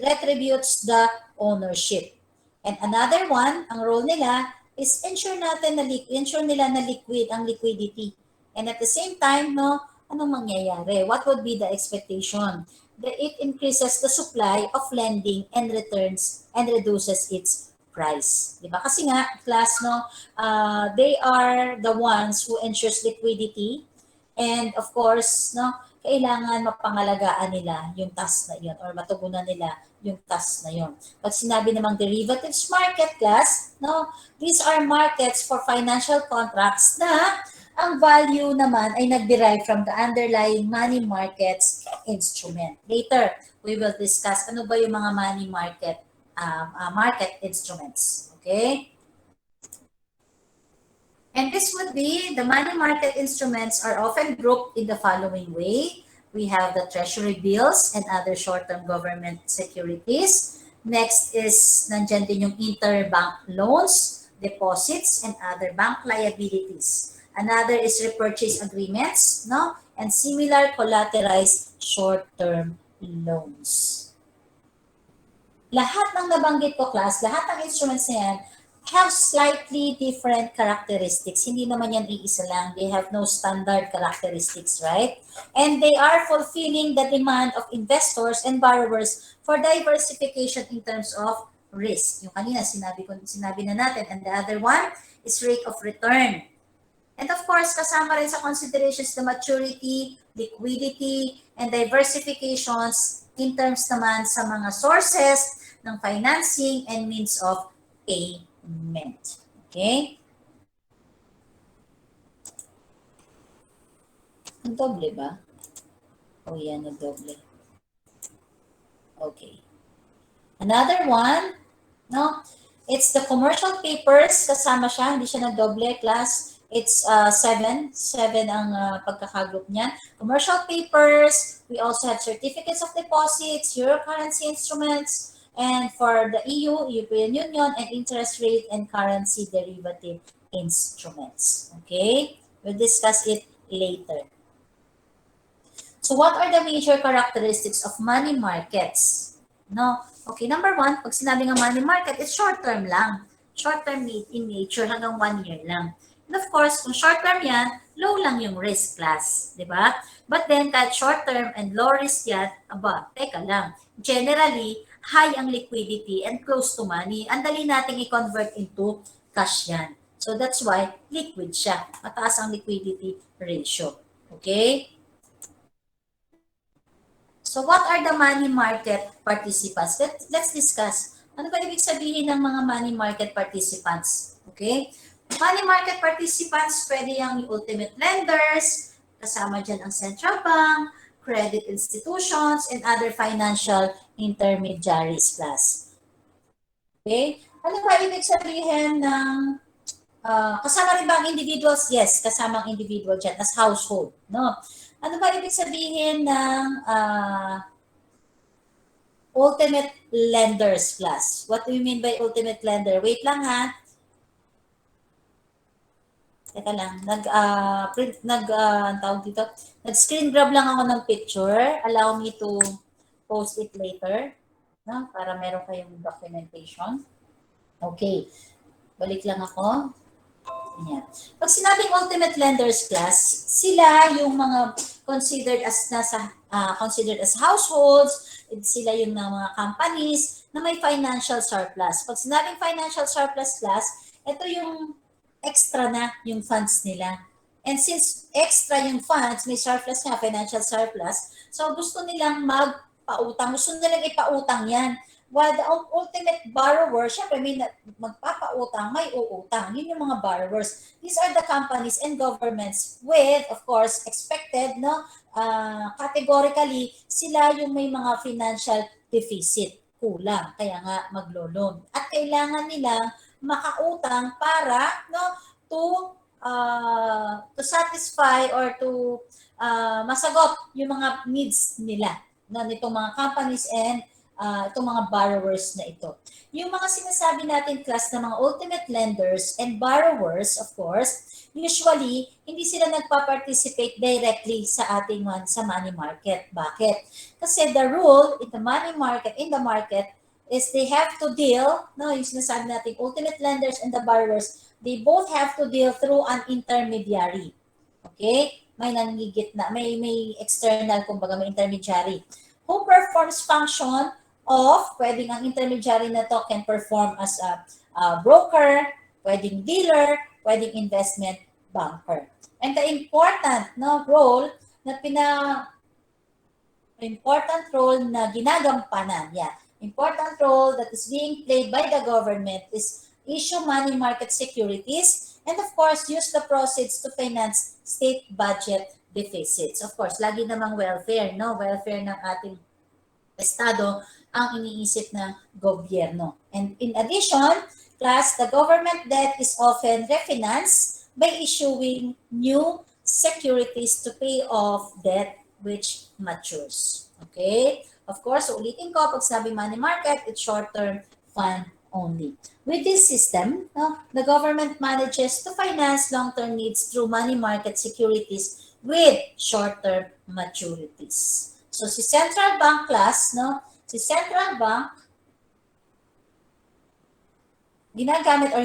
retributes the ownership. And another one, ang role nila is ensure nila na liquid ang liquidity. And at the same time, no, anong mangyayari? What would be the expectation? That it increases the supply of lending and returns and reduces its price. Diba? Kasi nga, class, no, they are the ones who ensures liquidity and of course, no, kailangan mapangalagaan nila yung task na yun or matugunan nila yung task na yun. Pag sinabi namang derivatives market class, no, these are markets for financial contracts na ang value naman ay nag-derive from the underlying money markets instrument. Later, we will discuss ano ba yung mga money market instruments. Okay? And this would be, the money market instruments are often grouped in the following way. We have the treasury bills and other short-term government securities. Next is, nandyan din yung interbank loans, deposits, and other bank liabilities. Another is repurchase agreements, no? And similar collateralized short-term loans. lahat ng nabanggit ko, class, lahat ng instruments na yan have slightly different characteristics. Hindi naman yan iisa lang. They have no standard characteristics, right? And they are fulfilling the demand of investors and borrowers for diversification in terms of risk. Yung kanina, sinabi na natin. And the other one is rate of return. And of course, kasama rin sa considerations the maturity, liquidity, and diversifications in terms naman sa mga sources ng financing and means of payment. Okay? Ang doble ba? Oh, yan, ang doble. Okay. Another one, no? It's the commercial papers, kasama siya, hindi siya na doble, class. It's 7 ang pagkakagroup niyan. Commercial papers, we also have certificates of deposits, euro currency instruments, and for the EU, European Union, and interest rate and currency derivative instruments. Okay? We'll discuss it later. So what are the major characteristics of money markets? No? Okay, number one, pag sinabi ng money market, it's short-term lang. Short-term in nature, hanggang 1 year lang. And of course, kung short-term yan, low lang yung risk class, di ba? But then, kahit short-term and low risk yan, teka lang. Generally, high ang liquidity and close to money. Ang dali nating i-convert into cash yan. So that's why liquid siya. Mataas ang liquidity ratio. Okay? So what are the money market participants? Let's discuss. Ano ba ibig sabihin ng mga money market participants? Okay? Money market participants, pwede yung ultimate lenders, kasama dyan ang central bank, credit institutions, and other financial intermediaries class. Okay? Ano ba ibig sabihin ng kasama rin ba ang individuals? Yes, kasama ang individual dyan as household. No? Ano ba ibig sabihin ng ultimate lenders class? What do you mean by ultimate lender? Wait lang ha. Teka lang. Tawag dito. Nag-screen grab lang ako ng picture. Allow me to post it later. No? Para meron kayong documentation. Okay. Balik lang ako. Yan. Pag sinabing ultimate lenders class, sila yung mga considered as households, sila yung mga companies na may financial surplus. Pag sinabing financial surplus class, ito yung extra na yung funds nila. And since extra yung funds, may surplus nga, financial surplus, so gusto nilang magpautang, gusto nilang ipautang yan. While the ultimate borrower, syempre may magpapautang, may uutang. Yun yung mga borrowers. These are the companies and governments with, of course, expected, no? Categorically, sila yung may mga financial deficit, kulang, kaya nga maglo-loan. At kailangan nilang makautang para, no, to satisfy or to masagot yung mga needs nila, no, nitong mga companies and itong mga borrowers na ito. Yung mga sinasabi natin class na mga ultimate lenders and borrowers, of course, usually, hindi sila nagpa-participate directly sa ating sa money market. Bakit? Kasi the rule in the money market, is they have to deal, no, yung sinasabi natin, ultimate lenders and the borrowers, they both have to deal through an intermediary. Okay? May nanggigit na, may external, kumbaga may intermediary. Who performs function of, pwedeng ang intermediary na to can perform as a broker, pwedeng dealer, pwedeng investment banker. And the important role na ginagampanan, important role that is being played by the government is issue money market securities and of course use the proceeds to finance state budget deficits. Of course, lagi namang welfare, welfare ng ating estado ang iniisip ng gobyerno. And in addition, class, the government debt is often refinanced by issuing new securities to pay off debt which matures. Okay? Of course, ulitin ko, pag sabi money market, it's short-term fund only. With this system, the government manages to finance long-term needs through money market securities with short-term maturities. So si central bank class, si central bank ginagamit or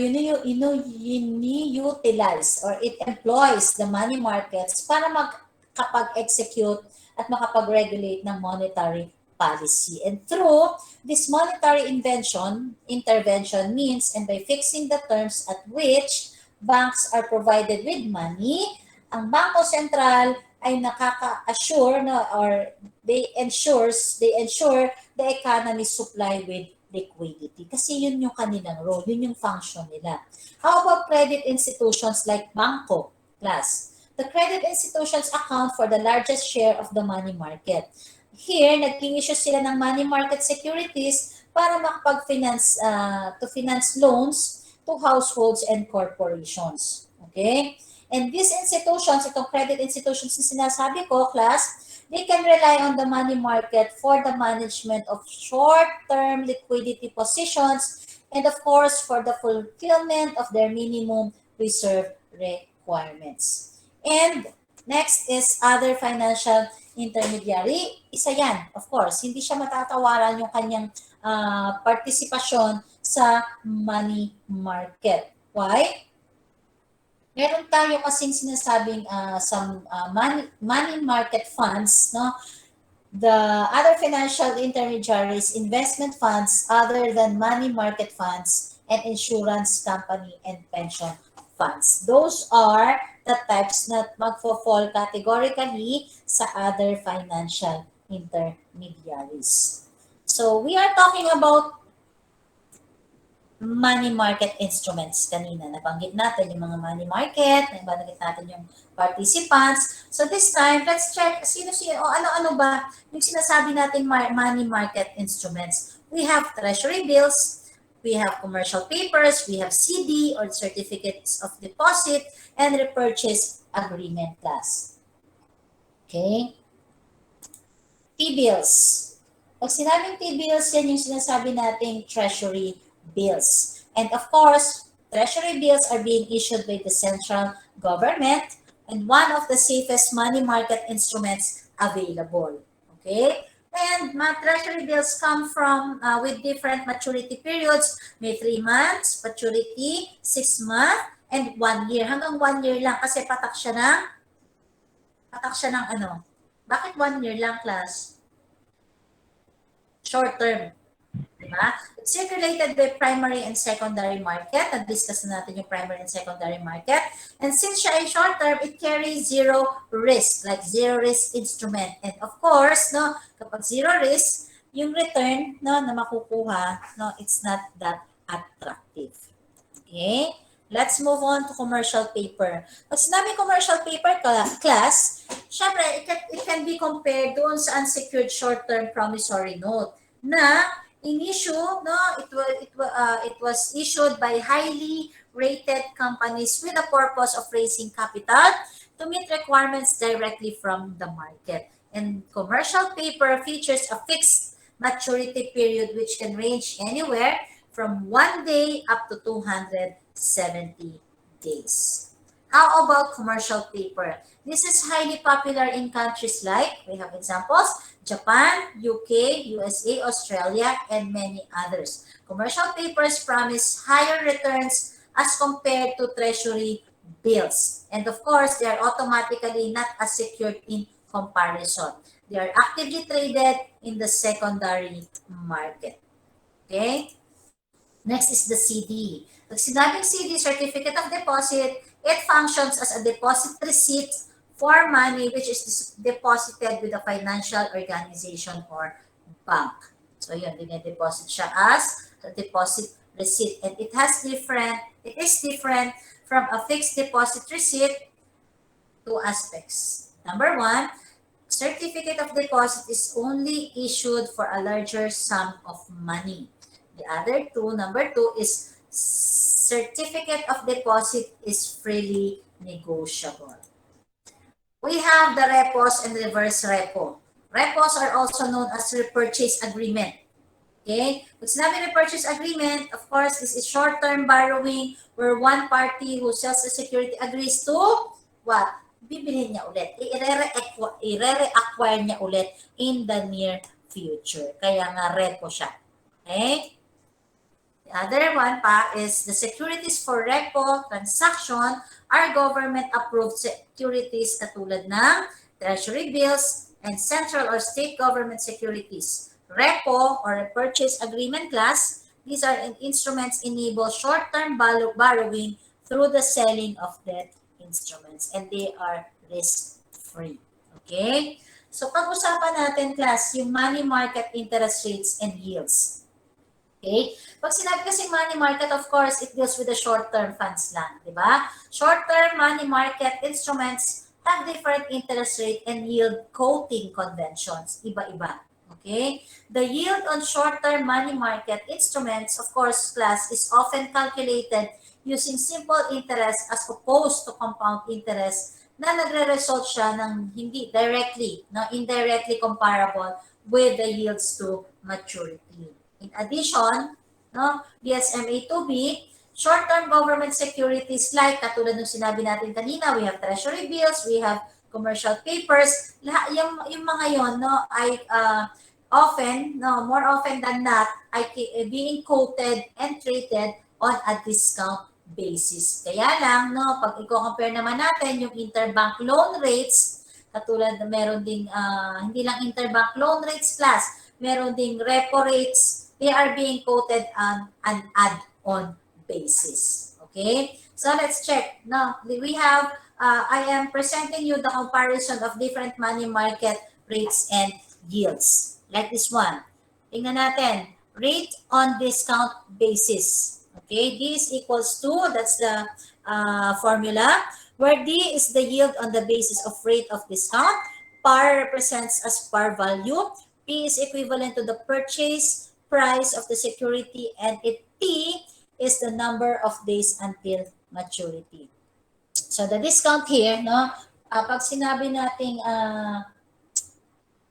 utilize or it employs the money markets para makapag-execute at makapag-regulate ng monetary policy. And through this monetary intervention means and by fixing the terms at which banks are provided with money, ang Bangko Sentral ay nakaka-assure or they ensure the economy supply with liquidity. Kasi yun yung kanilang role, yun yung function nila. How about credit institutions like Bangko, class? The credit institutions account for the largest share of the money market. Here, nag-issue sila ng money market securities para makapag-finance, to finance loans to households and corporations. Okay? And these institutions, itong credit institutions na sinasabi ko, class, they can rely on the money market for the management of short-term liquidity positions and of course for the fulfillment of their minimum reserve requirements. And next is other financial intermediary. Isa yan, of course, hindi siya matatawaran yung kanyang partisipasyon sa money market. Why? Meron tayo kasing sinasabing some money market funds, no? The other financial intermediaries, investment funds other than money market funds, and insurance company and pension funds. Those are the types na magfo-fall categorically sa other financial intermediaries. So we are talking about money market instruments kanina. Nabanggit natin yung mga money market, nabanggit natin yung participants. So this time, let's check sino-sino o ano-ano ba yung sinasabi nating money market instruments. We have treasury bills, we have commercial papers, we have CD or certificates of deposit, and repurchase agreement class. Okay? T-bills. Pag sinabing T-bills, yan yung sinasabi nating treasury bills. And of course, treasury bills are being issued by the central government and one of the safest money market instruments available. Okay? And mga treasury bills come from with different maturity periods. May 3 months, maturity, 6 months, and 1 year. Hanggang 1 year lang kasi patak siya ng ano? Bakit 1 year lang, class? Short term. Diba? It's circulated by primary and secondary market. Na-discuss na natin yung primary and secondary market. And since siya ay short term, it carries zero risk, like zero risk instrument. And of course, no, kapag zero risk, yung return no, na makukuha, no, it's not that attractive. Okay? Let's move on to commercial paper. Pag sinabi commercial paper class, syempre, it can be compared doon sa unsecured short-term promissory note na in-issue, no, it was issued by highly rated companies with the purpose of raising capital to meet requirements directly from the market. And commercial paper features a fixed maturity period which can range anywhere from 1 day up to 270 days. How about commercial paper? This is highly popular in countries like, we have examples, Japan, UK, USA, Australia, and many others. Commercial papers promise higher returns as compared to treasury bills. And of course, they are automatically not as secured in comparison. They are actively traded in the secondary market. Okay? Next is the CD. Pag sinabing CD, Certificate of Deposit, it functions as a deposit receipt for money which is deposited with a financial organization or bank. So yun, dine-deposit siya as a deposit receipt. And it is different from a fixed deposit receipt, 2 aspects. Number 1, Certificate of Deposit is only issued for a larger sum of money. The other two, number 2 is Certificate of Deposit is freely negotiable. We have the repos and reverse repo. Repos are also known as repurchase agreement. Okay? Pag sinabi repurchase agreement, of course, this is short-term borrowing where one party who sells the security agrees to what? Bibilhin niya ulit. I-re-acquire niya ulit in the near future. Kaya nga repo siya. Okay? The The other one pa is the securities for repo transaction are government-approved securities katulad ng treasury bills and central or state government securities. Repo or purchase agreement class, these are instruments enable short-term borrowing through the selling of debt instruments and they are risk-free. Okay? So pag-usapan natin class yung money market interest rates and yields. Okay? Pag sinabi kasi money market, of course, it deals with the short-term funds lang, di ba? Short-term money market instruments have different interest rate and yield quoting conventions. Iba-iba. Okay? The yield on short-term money market instruments, of course, class, is often calculated using simple interest as opposed to compound interest na nagre-result siya ng hindi directly, no, indirectly comparable with the yields to maturity. In addition, no, BSMA 2B, short-term government securities like katulad ng sinabi natin kanina, we have treasury bills, we have commercial papers, yung mga yon, no, ay often, no, more often than not, ay being quoted and traded on a discount basis. Kaya lang, no, pag i-compare naman natin yung interbank loan rates, katulad na meron ding, hindi lang interbank loan rates class, meron ding repo rates, they are being quoted on an add-on basis. Okay? So let's check. Now, we have, I am presenting you the comparison of different money market rates and yields. Like this one. Tingnan natin. Rate on discount basis. Okay? D is equals to, that's the formula, where D is the yield on the basis of rate of discount. Par represents as par value. P is equivalent to the purchase price of the security and P is the number of days until maturity. So the discount here, no, pag sinabi nating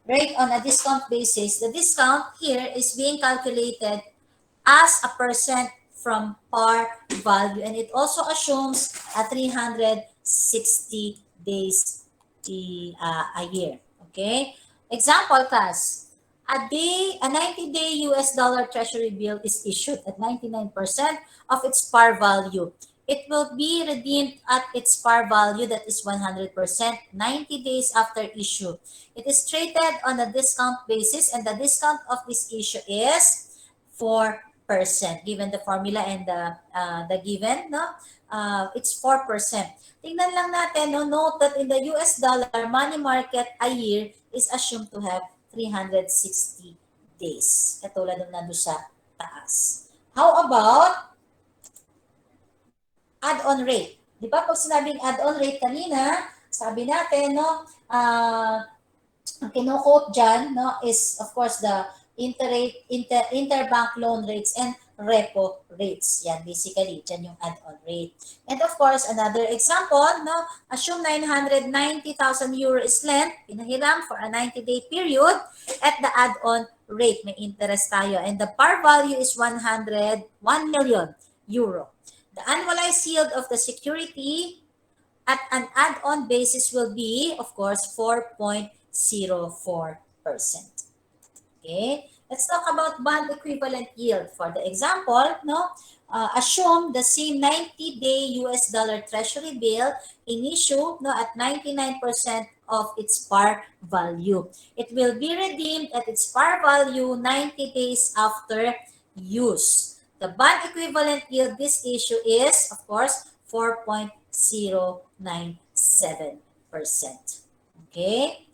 rate on a discount basis, the discount here is being calculated as a percent from par value and it also assumes a 360 days a year. Okay? Example class. A 90-day US dollar treasury bill is issued at 99% of its par value. It will be redeemed at its par value, that is 100%, 90 days after issue. It is traded on a discount basis and the discount of this issue is 4%. Given the formula and the given, no? It's 4%. Tingnan lang natin, no? Note that in the US dollar money market, a year is assumed to have 360 days. Katulad ng nandun sa taas. How about add-on rate? Di ba pag sinabing add-on rate kanina, sabi natin, no, ang kino-quote dyan, no, is of course the interbank loan rates and repo rates. Yan, basically, dyan yung add-on rate. And of course, another example, no, assume 990,000 euro is lent, pinahiram for a 90-day period at the add-on rate. May interest tayo. And the par value is 1 million euro. The annualized yield of the security at an add-on basis will be, of course, 4.04%. Okay, let's talk about bond equivalent yield. For the example, no, assume the same 90-day US dollar treasury bill in issue, no, at 99% of its par value. It will be redeemed at its par value 90 days after use. The bond equivalent yield this issue is, of course, 4.097%. Okay?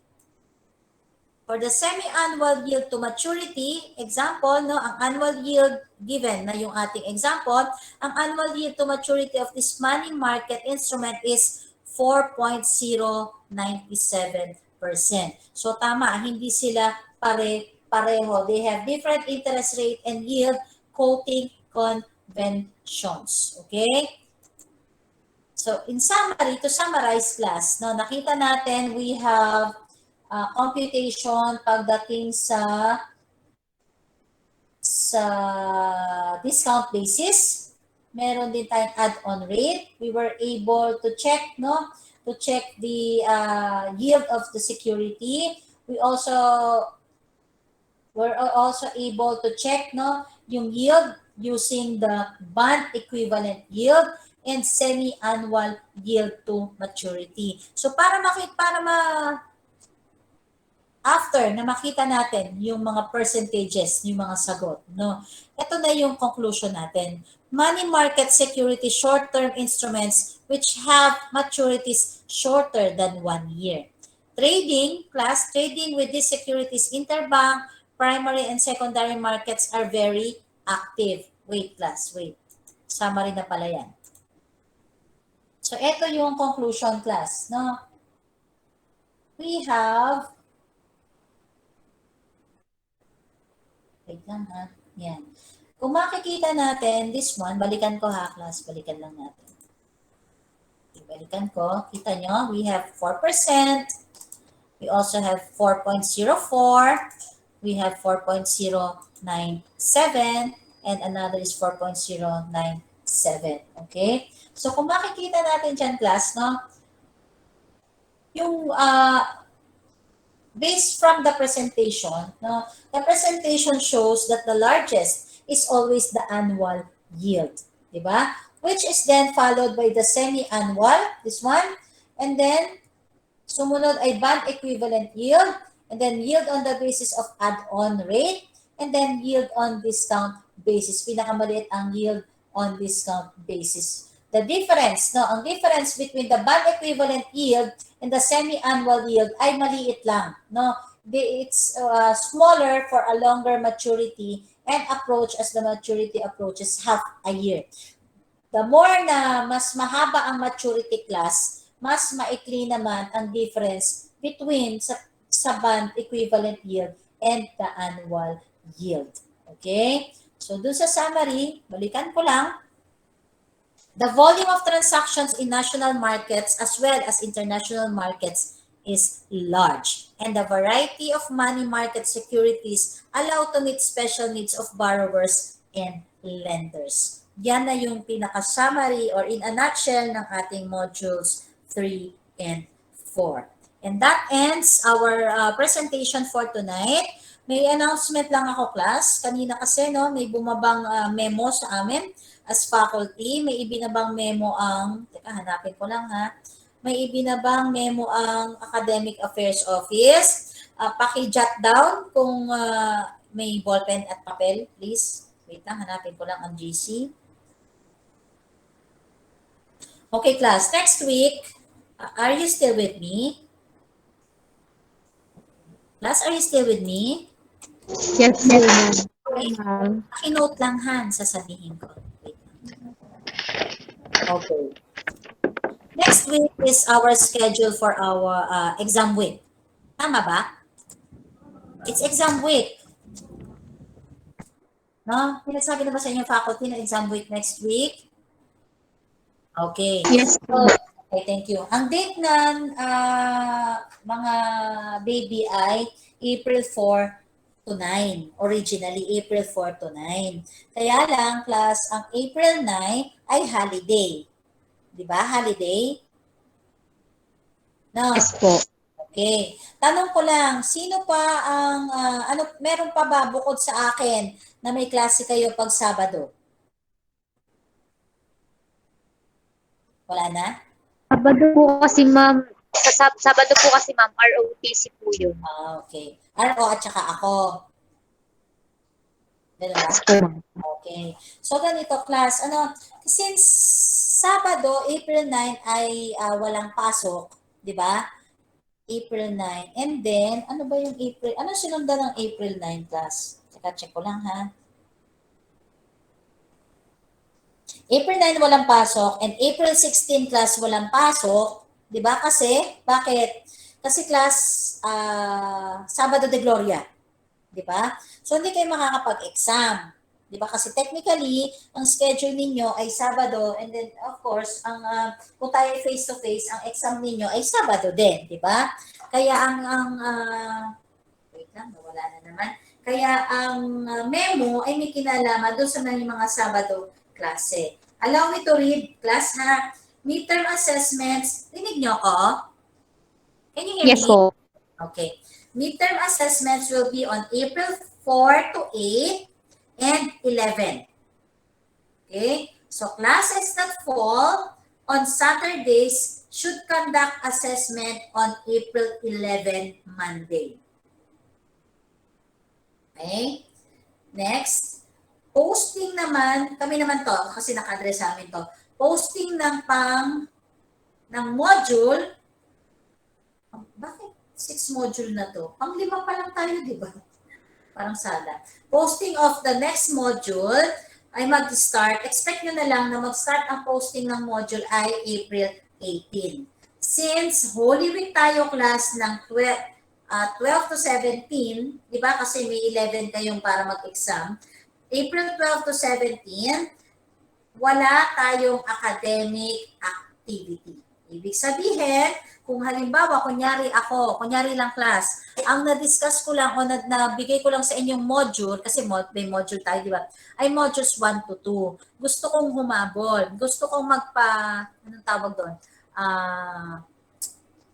For the semi-annual yield to maturity, example, no, ang annual yield given na yung ating example, ang annual yield to maturity of this money market instrument is 4.097%. So tama, hindi sila pareho. They have different interest rate and yield quoting conventions. Okay? So in summary, to summarize class, no, nakita natin we have computation pagdating sa discount basis. Meron din tayong add-on rate. We were able to check, no, to check the yield of the security. We were also able to check, no, yung yield using the bond equivalent yield and semi-annual yield to maturity. So after na makita natin yung mga percentages, yung mga sagot, no? Ito na yung conclusion natin. Money market security short-term instruments which have maturities shorter than 1 year. Trading with these securities interbank, primary and secondary markets are very active. Wait. Summary na pala yan. So ito yung conclusion class, no? We have wait lang ha. Yan. Kung makikita natin, this one, balikan ko ha, class. Balikan lang natin. Balikan ko. Kita nyo, we have 4%. We also have 4.04. We have 4.097. And another is 4.097. Okay? So, kung makikita natin dyan, class, no? Yung based from the presentation, no, the presentation shows that the largest is always the annual yield, diba? Which is then followed by the semi-annual, this one, and then sumunod ay bond equivalent yield, and then yield on the basis of add-on rate, and then yield on discount basis. Pinakamaliit ang yield on discount basis. The difference, no, ang difference between the bond equivalent yield and the semi-annual yield ay maliit lang, no? It's smaller for a longer maturity and approach as the maturity approaches half a year. The more na mas mahaba ang maturity class, mas maikli naman ang difference between sa bond equivalent yield and the annual yield. Okay? So, dun sa summary, balikan ko lang. The volume of transactions in national markets as well as international markets is large, and the variety of money market securities allow to meet special needs of borrowers and lenders. Yan na yung pinaka-summary or in a nutshell ng ating modules 3 and 4. And that ends our presentation for tonight. May announcement lang ako, class. Kanina kasi, no, may bumabang memo sa amin. As faculty, may ibinabang memo ang, teka, hanapin ko lang ha, may ibinabang memo ang Academic Affairs Office. Paki-jot down kung may ballpen at papel, please. Wait lang, hanapin ko lang ang GC. Okay, class, next week, are you still with me? Class, are you still with me? Yes, ma'am. Okay. Paki-note lang han, sasabihin ko. Okay. Next week is our schedule for our exam week. Tama ba? It's exam week. No? Pinasabi na ba sa inyo faculty na exam week next week? Okay. Yes. Okay, thank you. Ang date ng mga baby ay April 4 to 9. Originally, April 4 to 9. Kaya lang, class, ang April 9 ay holiday. Di ba? Holiday? No? Yes po. Okay. Tanong ko lang, sino pa ang, meron pa ba bukod sa akin na may klase kayo pag Sabado? Wala na? Sabado po kasi ma'am, sa Sabado po kasi ma'am, ROTC po yun. Okay. RO at saka ako. Ganun ba? Yes po ma'am. Okay. So ganito, class, since Sabado, April 9 ay walang pasok, di ba? April 9. And then, ano ba yung April? Ano sinundan ng April 9, class? Check ko lang, ha? April 9 walang pasok and April 16 class walang pasok, 'di ba? Kasi bakit? Kasi class Sabado de Gloria, 'di ba? So hindi kayo makakapag-exam, 'di ba? Kasi technically, ang schedule ninyo ay Sabado and then of course, ang kung tayo face to face, ang exam ninyo ay Sabado din, 'di ba? Kaya wait lang, nawala na naman. Kaya ang memo ay may kinalaman doon sa mga Sabado klase. Allow me to read, class, ha? Midterm assessments, rinig nyo ko? Can you hear me? Yes po. Okay. Midterm assessments will be on April 4 to 8 and 11. Okay? So classes that fall on Saturdays should conduct assessment on April 11, Monday. Okay? Next, posting naman, kami naman to, kasi naka-address sa amin to, posting ng module, bakit 6 module na to? Pang-5 pa lang tayo, di ba? Parang sala. Posting of the next module ay mag-start. Expect nyo na lang na mag-start ang posting ng module ay April 18. Since Holy Week tayo class ng 12 to 17, di ba? Kasi may 11 kayong para mag-exam. April 12 to 17, wala tayong academic activity. Ibig sabihin, kung halimbawa, kunyari lang class, ang na-discuss ko lang o nabigay ko lang sa inyong module, kasi may module tayo, di ba? Ay modules 1 to 2. Gusto kong humabol. Gusto kong anong tawag doon?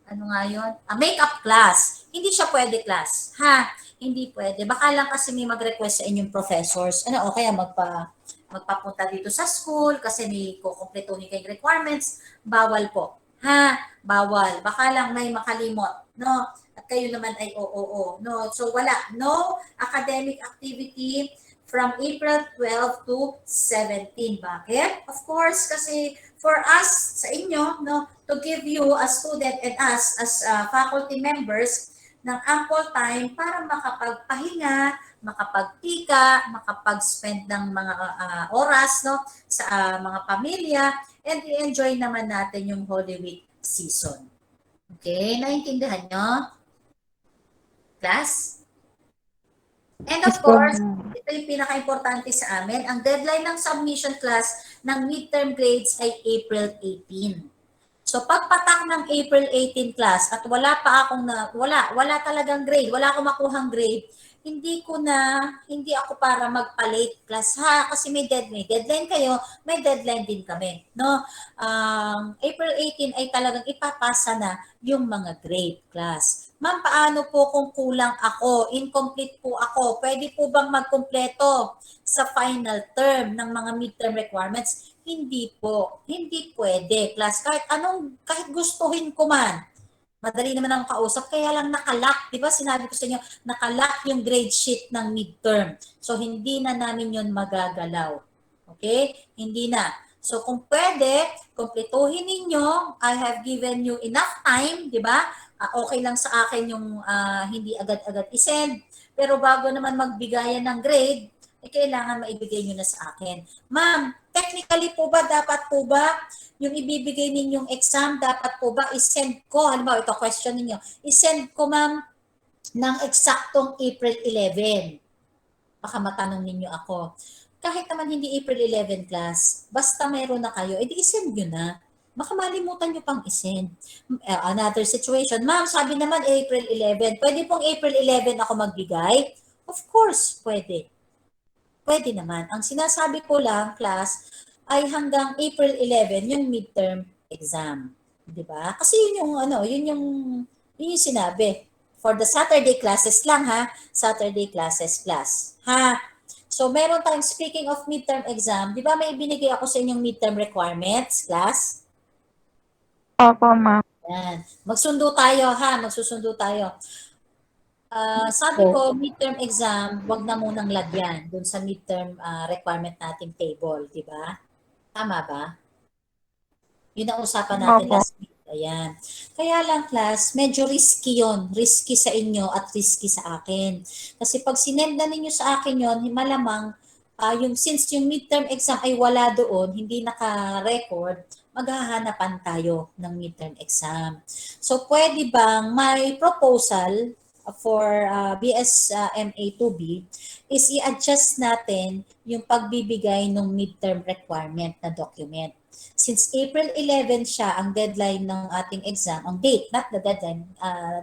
Ano nga yun? Makeup class. Hindi siya pwede class. Ha? Hindi pwede. Baka lang kasi may mag-request sa inyong professors. O kaya magpapunta dito sa school kasi may kukumpletuhin kayong requirements. Bawal po. Ha? Bawal. Baka lang may makalimot. No? At kayo naman ay oo. No? So wala. No academic activity from April 12 to 17. Bakit? Of course, kasi for us, sa inyo, no, to give you as student and us as faculty members ng ample time para makapagpahinga, makapagtika, makapag-spend ng mga oras no, sa mga pamilya, and i-enjoy naman natin yung Holy Week season. Okay? Naintindihan nyo? Class? And of course, ito yung pinaka-importante sa amin, ang deadline ng submission class ng midterm grades ay April 18. So pagpatak ng April 18 class at wala talagang grade, wala akong makuhang grade, hindi ako para magpa-late class ha, kasi may deadline kayo, may deadline din kami, no? April 18 ay talagang ipapasa na yung mga grade class. Ma'am, paano po kung kulang ako, incomplete po ako, pwede po bang magkumpleto sa final term ng mga midterm requirements? Hindi po. Hindi pwede. Class, kahit gustuhin ko man. Madali naman ang kausap, kaya lang nakalock. Di ba sinabi ko sa inyo, nakalock yung grade sheet ng midterm. So, hindi na namin yun magagalaw. Okay? Hindi na. So, kung pwede, kumpletuhin ninyo. I have given you enough time, di ba? Okay lang sa akin yung hindi agad-agad isend. Pero bago naman magbigayan ng grade, kailangan maibigay nyo na sa akin. Ma'am, technically po ba, dapat po ba, yung ibibigay ninyong exam, dapat po ba isend ko, halimbawa ito question ninyo, isend ko ma'am ng eksaktong April 11. Baka matanong ninyo ako. Kahit naman hindi April 11 class, basta meron na kayo, edi isend nyo na. Baka malimutan nyo pang isend. Another situation, ma'am, sabi naman April 11, pwede pong April 11 ako magbigay? Of course, pwede. Pwede naman. Ang sinasabi ko lang, class, ay hanggang April 11 yung midterm exam. 'Di ba? Kasi yun yung sinabi. For the Saturday classes lang ha, Saturday classes class. Ha? So meron tayong speaking of midterm exam, 'di ba may binigay ako sa inyong midterm requirements, class? Opo, ma'am. Yan. Magsundo tayo ha, magsusundo tayo. Sabi ko, midterm exam, wag na munang lagyan dun sa midterm requirement nating table, di ba? Tama ba? Yun ang usapan natin Opo. last week. Ayan. Kaya lang class, medyo risky yon, risky sa inyo at risky sa akin. Kasi pag sinend na ninyo sa akin yon, malamang since yung midterm exam ay wala doon, hindi naka-record, maghahanapan tayo ng midterm exam. So pwede bang may proposal for BSMA 2B is i-adjust natin yung pagbibigay ng midterm requirement na document. Since April 11 siya ang deadline ng ating exam, ang date, not the deadline,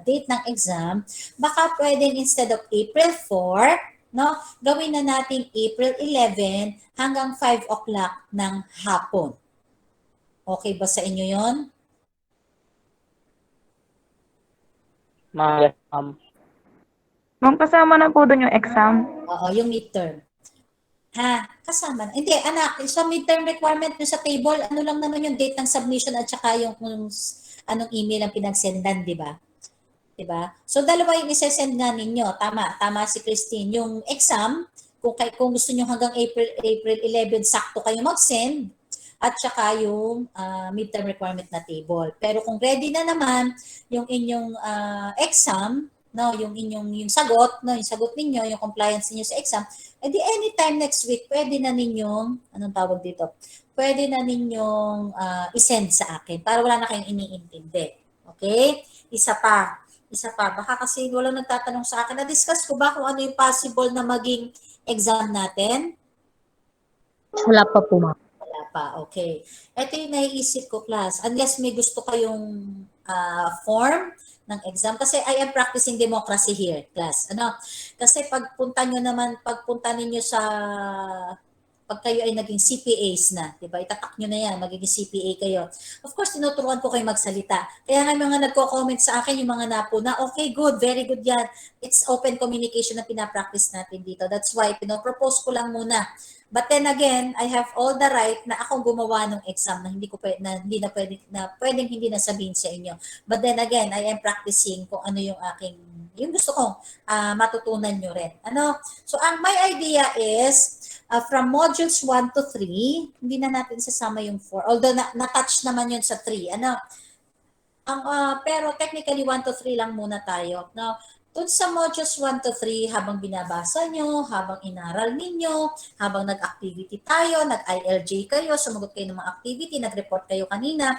date ng exam, baka pwedeng instead of April 4, no, gawin na natin April 11 hanggang 5 o'clock ng hapon. Okay ba sa inyo yon? Ma'am, kasama na po doon yung exam. Oo, yung midterm. Ha, kasama na. Hindi, anak, sa midterm requirement nyo sa table, ano lang naman yung date ng submission at saka yung kung anong email ang pinagsendan, di ba? Di ba? So, dalawa yung isesend nga ninyo. Tama si Christine. Yung exam, kung gusto nyo hanggang April 11, sakto kayo mag-send at saka yung midterm requirement na table. Pero kung ready na naman yung inyong exam, no, yung sagot, no, yung sagot ninyo, yung compliance niyo sa exam, edi anytime next week, pwede na ninyong, anong tawag dito? Pwede na ninyong isend sa akin para wala na kayong iniintindi. Okay? Isa pa, baka kasi walang nagtatanong sa akin. Na-discuss ko ba kung ano yung possible na maging exam natin? Wala pa po, ma'am. Wala pa, okay. Ito yung naiisip ko, class. Unless may gusto kayong form ng exam. Kasi I am practicing democracy here, class. Ano? Kasi pagpunta ninyo sa pag kayo ay naging CPAs na, di ba? Itatak nyo na yan, magiging CPA kayo. Of course, tinuturuan ko kayo magsalita. Kaya nga mga nagko-comment sa akin, yung mga napuna, okay, good, very good yan. It's open communication na pinapractice natin dito. That's why, pinopropose ko lang muna. But then again, I have all the right na akong gumawa ng exam na pwedeng hindi na sabihin sa inyo. But then again, I am practicing kung ano yung gusto kong matutunan nyo rin. Ano? So, my idea is, from modules 1 to 3, hindi na natin sasama yung 4. Although na-touch naman yun sa 3. Ano? Pero technically 1 to 3 lang muna tayo. Now, dun sa modules 1 to 3, habang binabasa nyo, habang inaral ninyo, habang nag-activity tayo, nag-ILJ kayo, sumagot kayo ng mga activity, nag-report kayo kanina,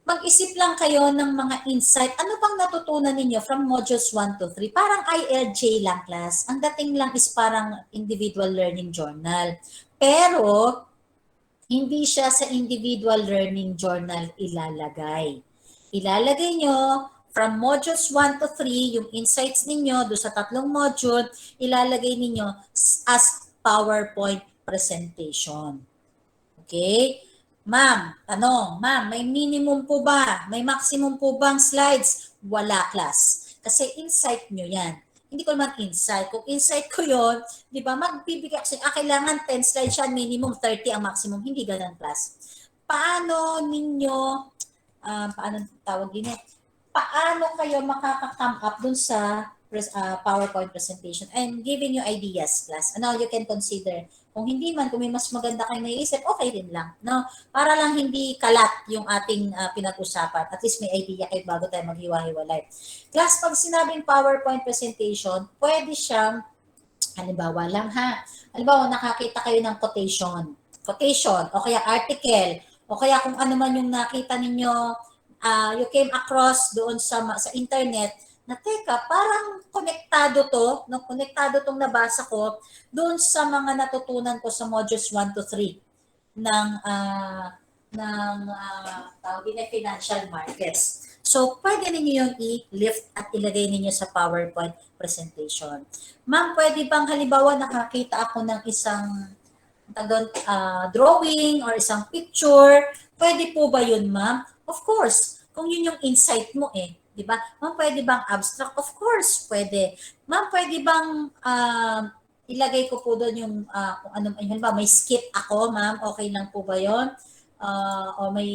mag-isip lang kayo ng mga insight. Ano bang natutunan ninyo from modules 1 to 3? Parang ILJ lang, class. Ang dating lang is parang individual learning journal. Pero, hindi siya sa individual learning journal ilalagay. Ilalagay nyo from modules 1 to 3, yung insights ninyo do sa 3 module, ilalagay ninyo as PowerPoint presentation. Okay? Ma'am, tanong, ma'am, may minimum po ba? May maximum po bang slides? Wala, class. Kasi insight nyo yan. Hindi ko naman insight. Kung insight ko yon, di ba, magbibigay kasi, kailangan 10 slides siya, minimum 30 ang maximum. Hindi ganun, class. Paano ninyo, paano tawag din paano kayo makaka-come up dun sa PowerPoint presentation? I'm giving you ideas, class. Ano you can consider. Kung hindi man, kung may mas maganda kayo naiisip, okay din lang. No? Para lang hindi kalat yung ating pinag-usapan. At least may idea kayo bago tayo maghiwa-hiwalay. Class, pag sinabing PowerPoint presentation, pwede siyang, halimbawa lang ha, halimbawa nakakita kayo ng quotation, o kaya article, o kaya kung ano man yung nakita ninyo, you came across doon sa internet, na teka, parang konektado tong nabasa ko doon sa mga natutunan ko sa modules 1 to 3 ng tawag din financial markets. So, pwede ninyo yung i-lift at ilagay ninyo sa PowerPoint presentation. Ma'am, pwede bang halimbawa nakakita ako ng isang drawing or isang picture? Pwede po ba yun, ma'am? Of course, kung yun yung insight mo di ba? Ma'am, pwede bang abstract? Of course, pwede. Ma'am, pwede bang ilagay ko po doon yung kung ano, halimbawa may skit ako, ma'am, okay lang po ba yun? O may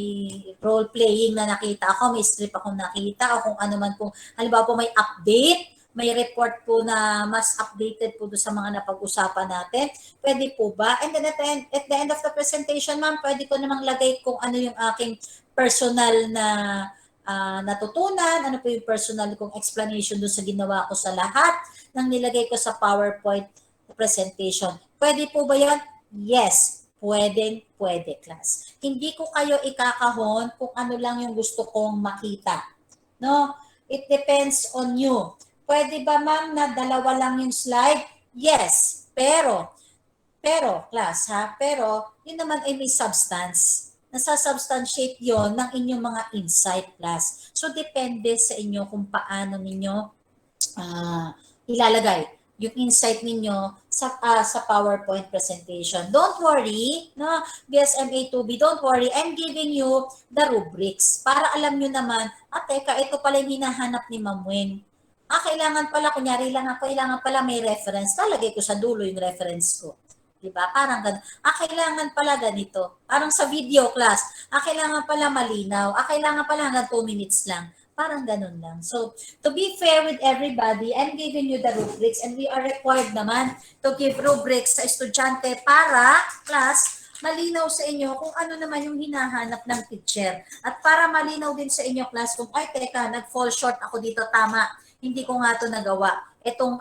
role playing na nakita ako, may script ako nakita, o kung ano man po, halimbawa po may update, may report po na mas updated po doon sa mga napag-usapan natin. Pwede po ba? And then at the end of the presentation, ma'am, pwede ko namang lagay kung ano yung aking personal na natutunan, ano po yung personal kong explanation doon sa ginawa ko sa lahat ng nilagay ko sa PowerPoint presentation. Pwede po ba yan? Yes. Pwede, class. Hindi ko kayo ikakahon kung ano lang yung gusto kong makita. No? It depends on you. Pwede ba, ma'am, na dalawa lang yung slide? Yes. Pero, class, ha? Pero, yun naman ay may substance. Nasa-substantiate yon ng inyong mga insight, class. So, depende sa inyo kung paano ninyo ilalagay yung insight ninyo sa PowerPoint presentation. Don't worry, no? BSMA 2B, don't worry. I'm giving you the rubrics para alam nyo naman, teka, ito pala yung hinahanap ni Ma'am Wing. Kailangan pala, kunyari lang kailangan pala may reference. Talagay ko sa dulo yung reference ko. Diba? Parang ganun. Kailangan pala ganito. Parang sa video class. Kailangan pala malinaw. Kailangan pala hanggang 2 minutes lang. Parang ganun lang. So, to be fair with everybody, I'm giving you the rubrics and we are required naman to give rubrics sa estudyante para, class, malinaw sa inyo kung ano naman yung hinahanap ng teacher. At para malinaw din sa inyo, class, kung, ay, teka, nag-fall short ako dito, tama. Hindi ko nga ito nagawa itong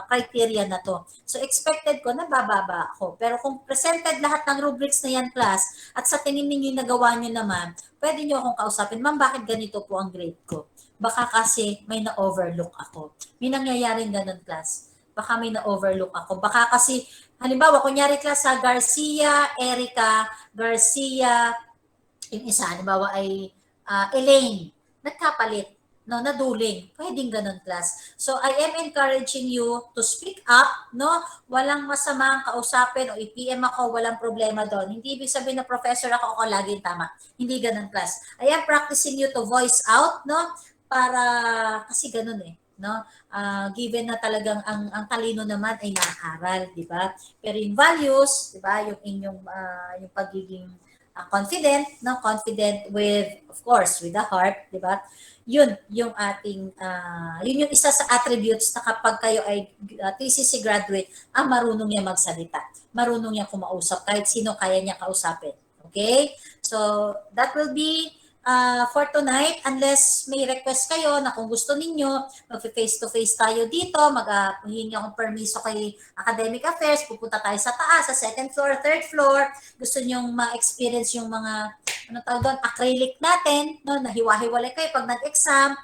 criteria na to. So expected ko na bababa ako. Pero kung presented lahat ng rubrics na yan, class, at sa tingin ninyo yung nagawa nyo naman, pwede nyo akong kausapin, ma'am, bakit ganito po ang grade ko? Baka kasi may na-overlook ako. May nangyayaring ganun, class. Baka may na-overlook ako. Baka kasi, halimbawa, kunyari, class, sa Garcia, Erica, Garcia, yung isa, halimbawa ay Elaine, nagkapalit, no, naduling. Pwedeng ganun, class. So, I am encouraging you to speak up, no? Walang masamang kausapin o i-PM ako, walang problema doon. Hindi ibig sabihin na professor ako laging tama. Hindi ganun, class. I am practicing you to voice out, no? Para, kasi ganun no? Given na talagang ang talino naman ay naaral, di ba? Pero yung values, di ba? Yung inyong, yung pagiging confident, no? Confident with, of course, with the heart, di ba? Yun yung ating, yun yung isa sa attributes na kapag kayo ay TCC graduate, marunong niya magsalita. Marunong niya kumausap, kahit sino kaya niya kausapin. Okay? So, that will be for tonight, unless may request kayo na kung gusto ninyo, mag-face-to-face tayo dito, maghihingi akong permiso kay Academic Affairs, pupunta tayo sa taas, sa second floor, third floor, gusto nyong ma-experience yung mga, acrylic natin, no, nahiwa-hiwalay kayo pag nag-exam,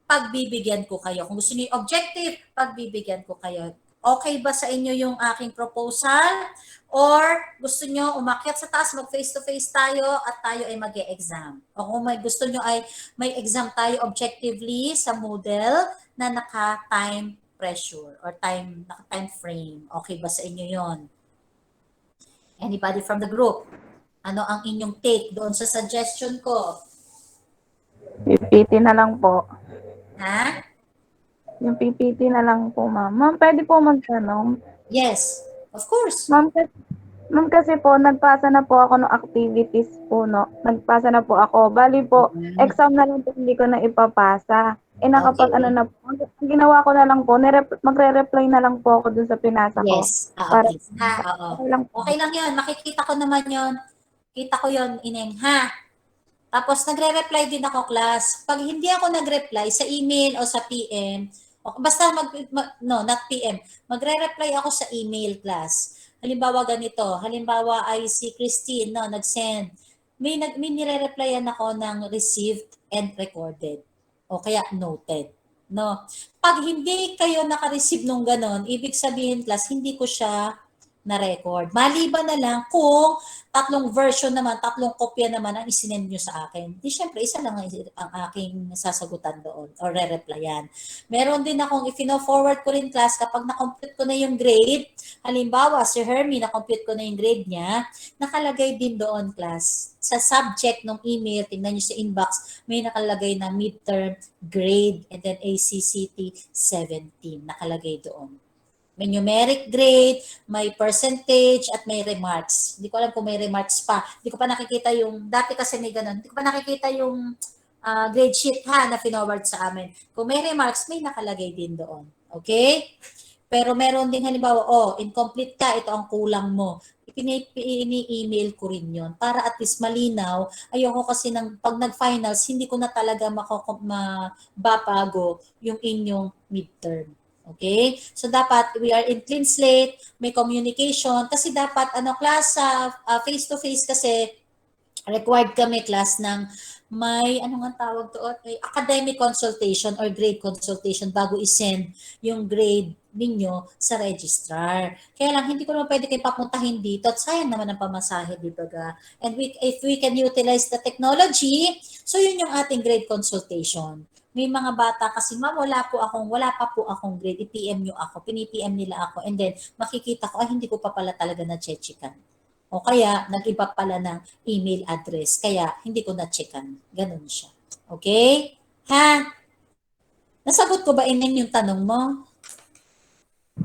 pagbibigyan ko kayo. Kung gusto niyo yung objective, pagbibigyan ko kayo. Okay ba sa inyo yung aking proposal? Or gusto nyo umakyat sa taas, mag-face-to-face tayo at tayo ay mag-e-exam? O kung may gusto nyo ay may exam tayo objectively sa Moodle na naka-time pressure or naka-time frame. Okay ba sa inyo yon? Anybody from the group? Ano ang inyong take doon sa suggestion ko? PPT na lang po. Ha? Yung PPT na lang po, ma'am. Ma'am, pwede po magtanong? Yes, of course. Ma'am, kasi po, nagpasa na po ako ng activities po, no? Nagpasa na po ako. Bali po, exam na lang po, hindi ko na ipapasa. Nakapag Okay. ano na po, ang ginawa ko na lang po, magre-reply na lang po ako dun sa pinasa ko. Yes. Para, Okay. Oo. okay lang po. Okay lang yun. Makikita ko naman yun. Kita ko yun, Ineng, ha? Tapos nagre-reply din ako, class. Pag hindi ako nag-reply sa email o sa PM, o basta no, not PM, magre-reply ako sa email, class. Halimbawa ganito, halimbawa ay si Christine, no, nag-send. May nire-replyan ako ng received and recorded. O kaya noted. No? Pag hindi kayo naka-receive nung ganon, ibig sabihin, class, hindi ko siya na-record. Maliban na lang kung tatlong version naman, tatlong kopya naman ang isinend nyo sa akin. Di syempre, isa lang ang aking sasagutan doon or re-replyan. Meron din akong i-forward ko rin, class, kapag na-compute ko na yung grade, halimbawa, si Hermie, na-compute ko na yung grade niya, nakalagay din doon, class. Sa subject ng email, tingnan nyo sa inbox, may nakalagay na midterm grade and then ACCT 17, nakalagay doon. May numeric grade, may percentage, at may remarks. Hindi ko alam kung may remarks pa. Hindi ko pa nakikita yung, dati kasi may ganun, hindi ko pa nakikita yung grade sheet na finoward sa amin. Kung may remarks, may nakalagay din doon. Okay? Pero meron din halimbawa, incomplete ka, ito ang kulang mo. Ini-email ko rin yon para at least malinaw. Ayoko kasi pag nag-finals, hindi ko na talaga mababago yung inyong midterm. Okay? So, dapat we are in clean slate, may communication, kasi dapat, class, face-to-face kasi, required kami, class, ng may, tawag to? May academic consultation or grade consultation bago isend yung grade ninyo sa registrar. Kaya lang, hindi ko naman pwede kayo papuntahin dito at sayang naman ang pamasahe, di ba ga? And if we can utilize the technology, so yun yung ating grade consultation. May mga bata kasi, ma'am, wala pa po akong grade, i-PM nyo ako, pini-PM nila ako, and then makikita ko, hindi ko pa pala talaga na-checkan. O kaya, nag-iba pala ng email address, kaya hindi ko na-checkan. Ganun siya. Okay? Ha? Nasagot ko ba, Inen, yung tanong mo?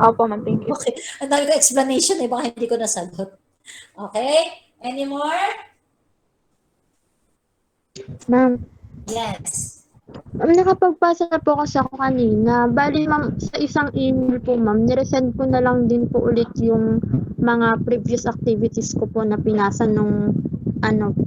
Opo, ma'am. Thank you. Okay. Ang dami ko explanation eh. Baka hindi ko nasagot. Okay? Any more? Ma'am, Yes. ma'am, nakapagpasa na po kasi ako kanina. Bali, ma'am, sa isang email po, ma'am, niresend ko na lang din po ulit yung mga previous activities ko po na pinasa nung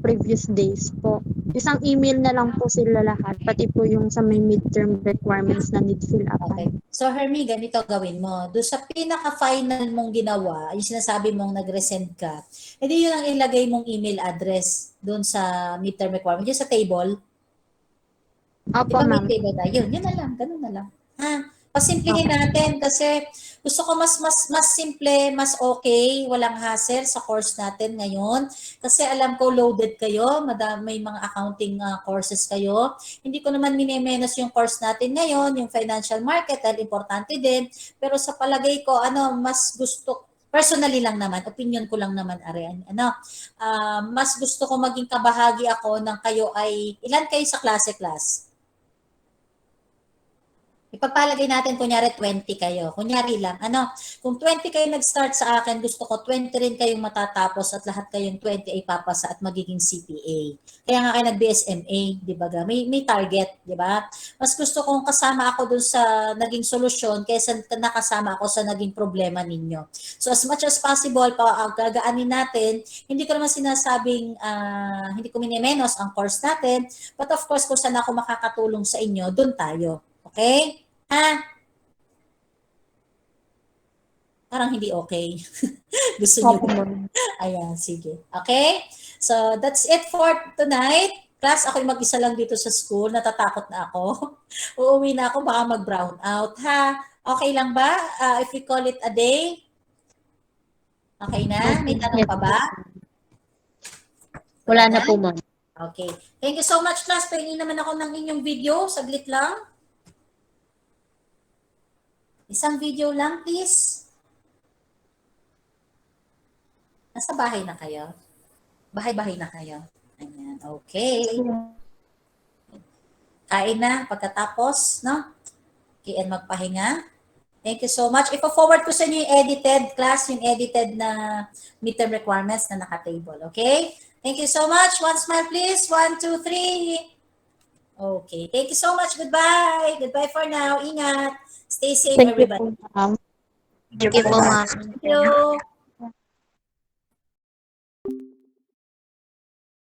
previous days po. Isang email na lang po sila lahat, pati po yung sa may midterm requirements na need fill Okay. upan. So, Hermie, ganito gawin mo. Doon sa pinaka-final mong ginawa, yung sinasabi mong nag-resend ka, edi yun ang ilagay mong email address doon sa midterm requirement. Yung sa table. Di Opo, ba may ma'am. table tayo? Yun na lang. Ganun na lang. Ha? Pasimplihin natin kasi gusto ko mas simple, mas okay, walang hassle sa course natin ngayon. Kasi alam ko loaded kayo, may mga accounting courses kayo. Hindi ko naman minimenos yung course natin ngayon, yung financial market, dahil importante din. Pero sa palagay ko, mas gusto, personally lang naman, opinion ko lang naman, Arian, mas gusto ko maging kabahagi ako ng kayo ay, ilan kayo sa klase-class? Ipagpalagay natin, kunyari 20 kayo. Kunyari lang, kung 20 kayo nag-start sa akin, gusto ko 20 rin kayong matatapos at lahat kayong 20 ay papasa at magiging CPA. Kaya nga kayo nag-BSMA, di ba? May target, di ba? Mas gusto kong kasama ako dun sa naging solusyon kaysa nakasama ako sa naging problema ninyo. So as much as possible, gagaanin natin, hindi ko naman sinasabing, hindi ko minimenos ang course natin, but of course, kung saan ako makakatulong sa inyo, dun tayo. Okay? Parang hindi okay. Gusto niyo Opo, ba? ma'am. Ayan, sige. Okay? So, that's it for tonight. Class, ako'y mag-isa lang dito sa school. Natatakot na ako. Uuwi na ako, baka mag-brown out. Ha? Okay lang ba? If we call it a day? Okay na? May tanong pa ba? Wala na po, ma'am. Okay. Thank you so much, class. Pahingin naman ako ng inyong video. Saglit lang. Isang video lang, please. Nasa bahay na kayo? Bahay-bahay na kayo? Ayan, okay. Kain na pagkatapos, no? Okay, and magpahinga. Thank you so much. Ipo-forward ko sa inyo yung edited class, yung edited na midterm requirements na naka-table, okay? Thank you so much. One smile, please. 1, 2, 3. Okay. Thank you so much. Goodbye. Goodbye for now. Ingat. Stay safe, Thank you everybody. po, ma'am. Thank you po, ma'am. Thank you.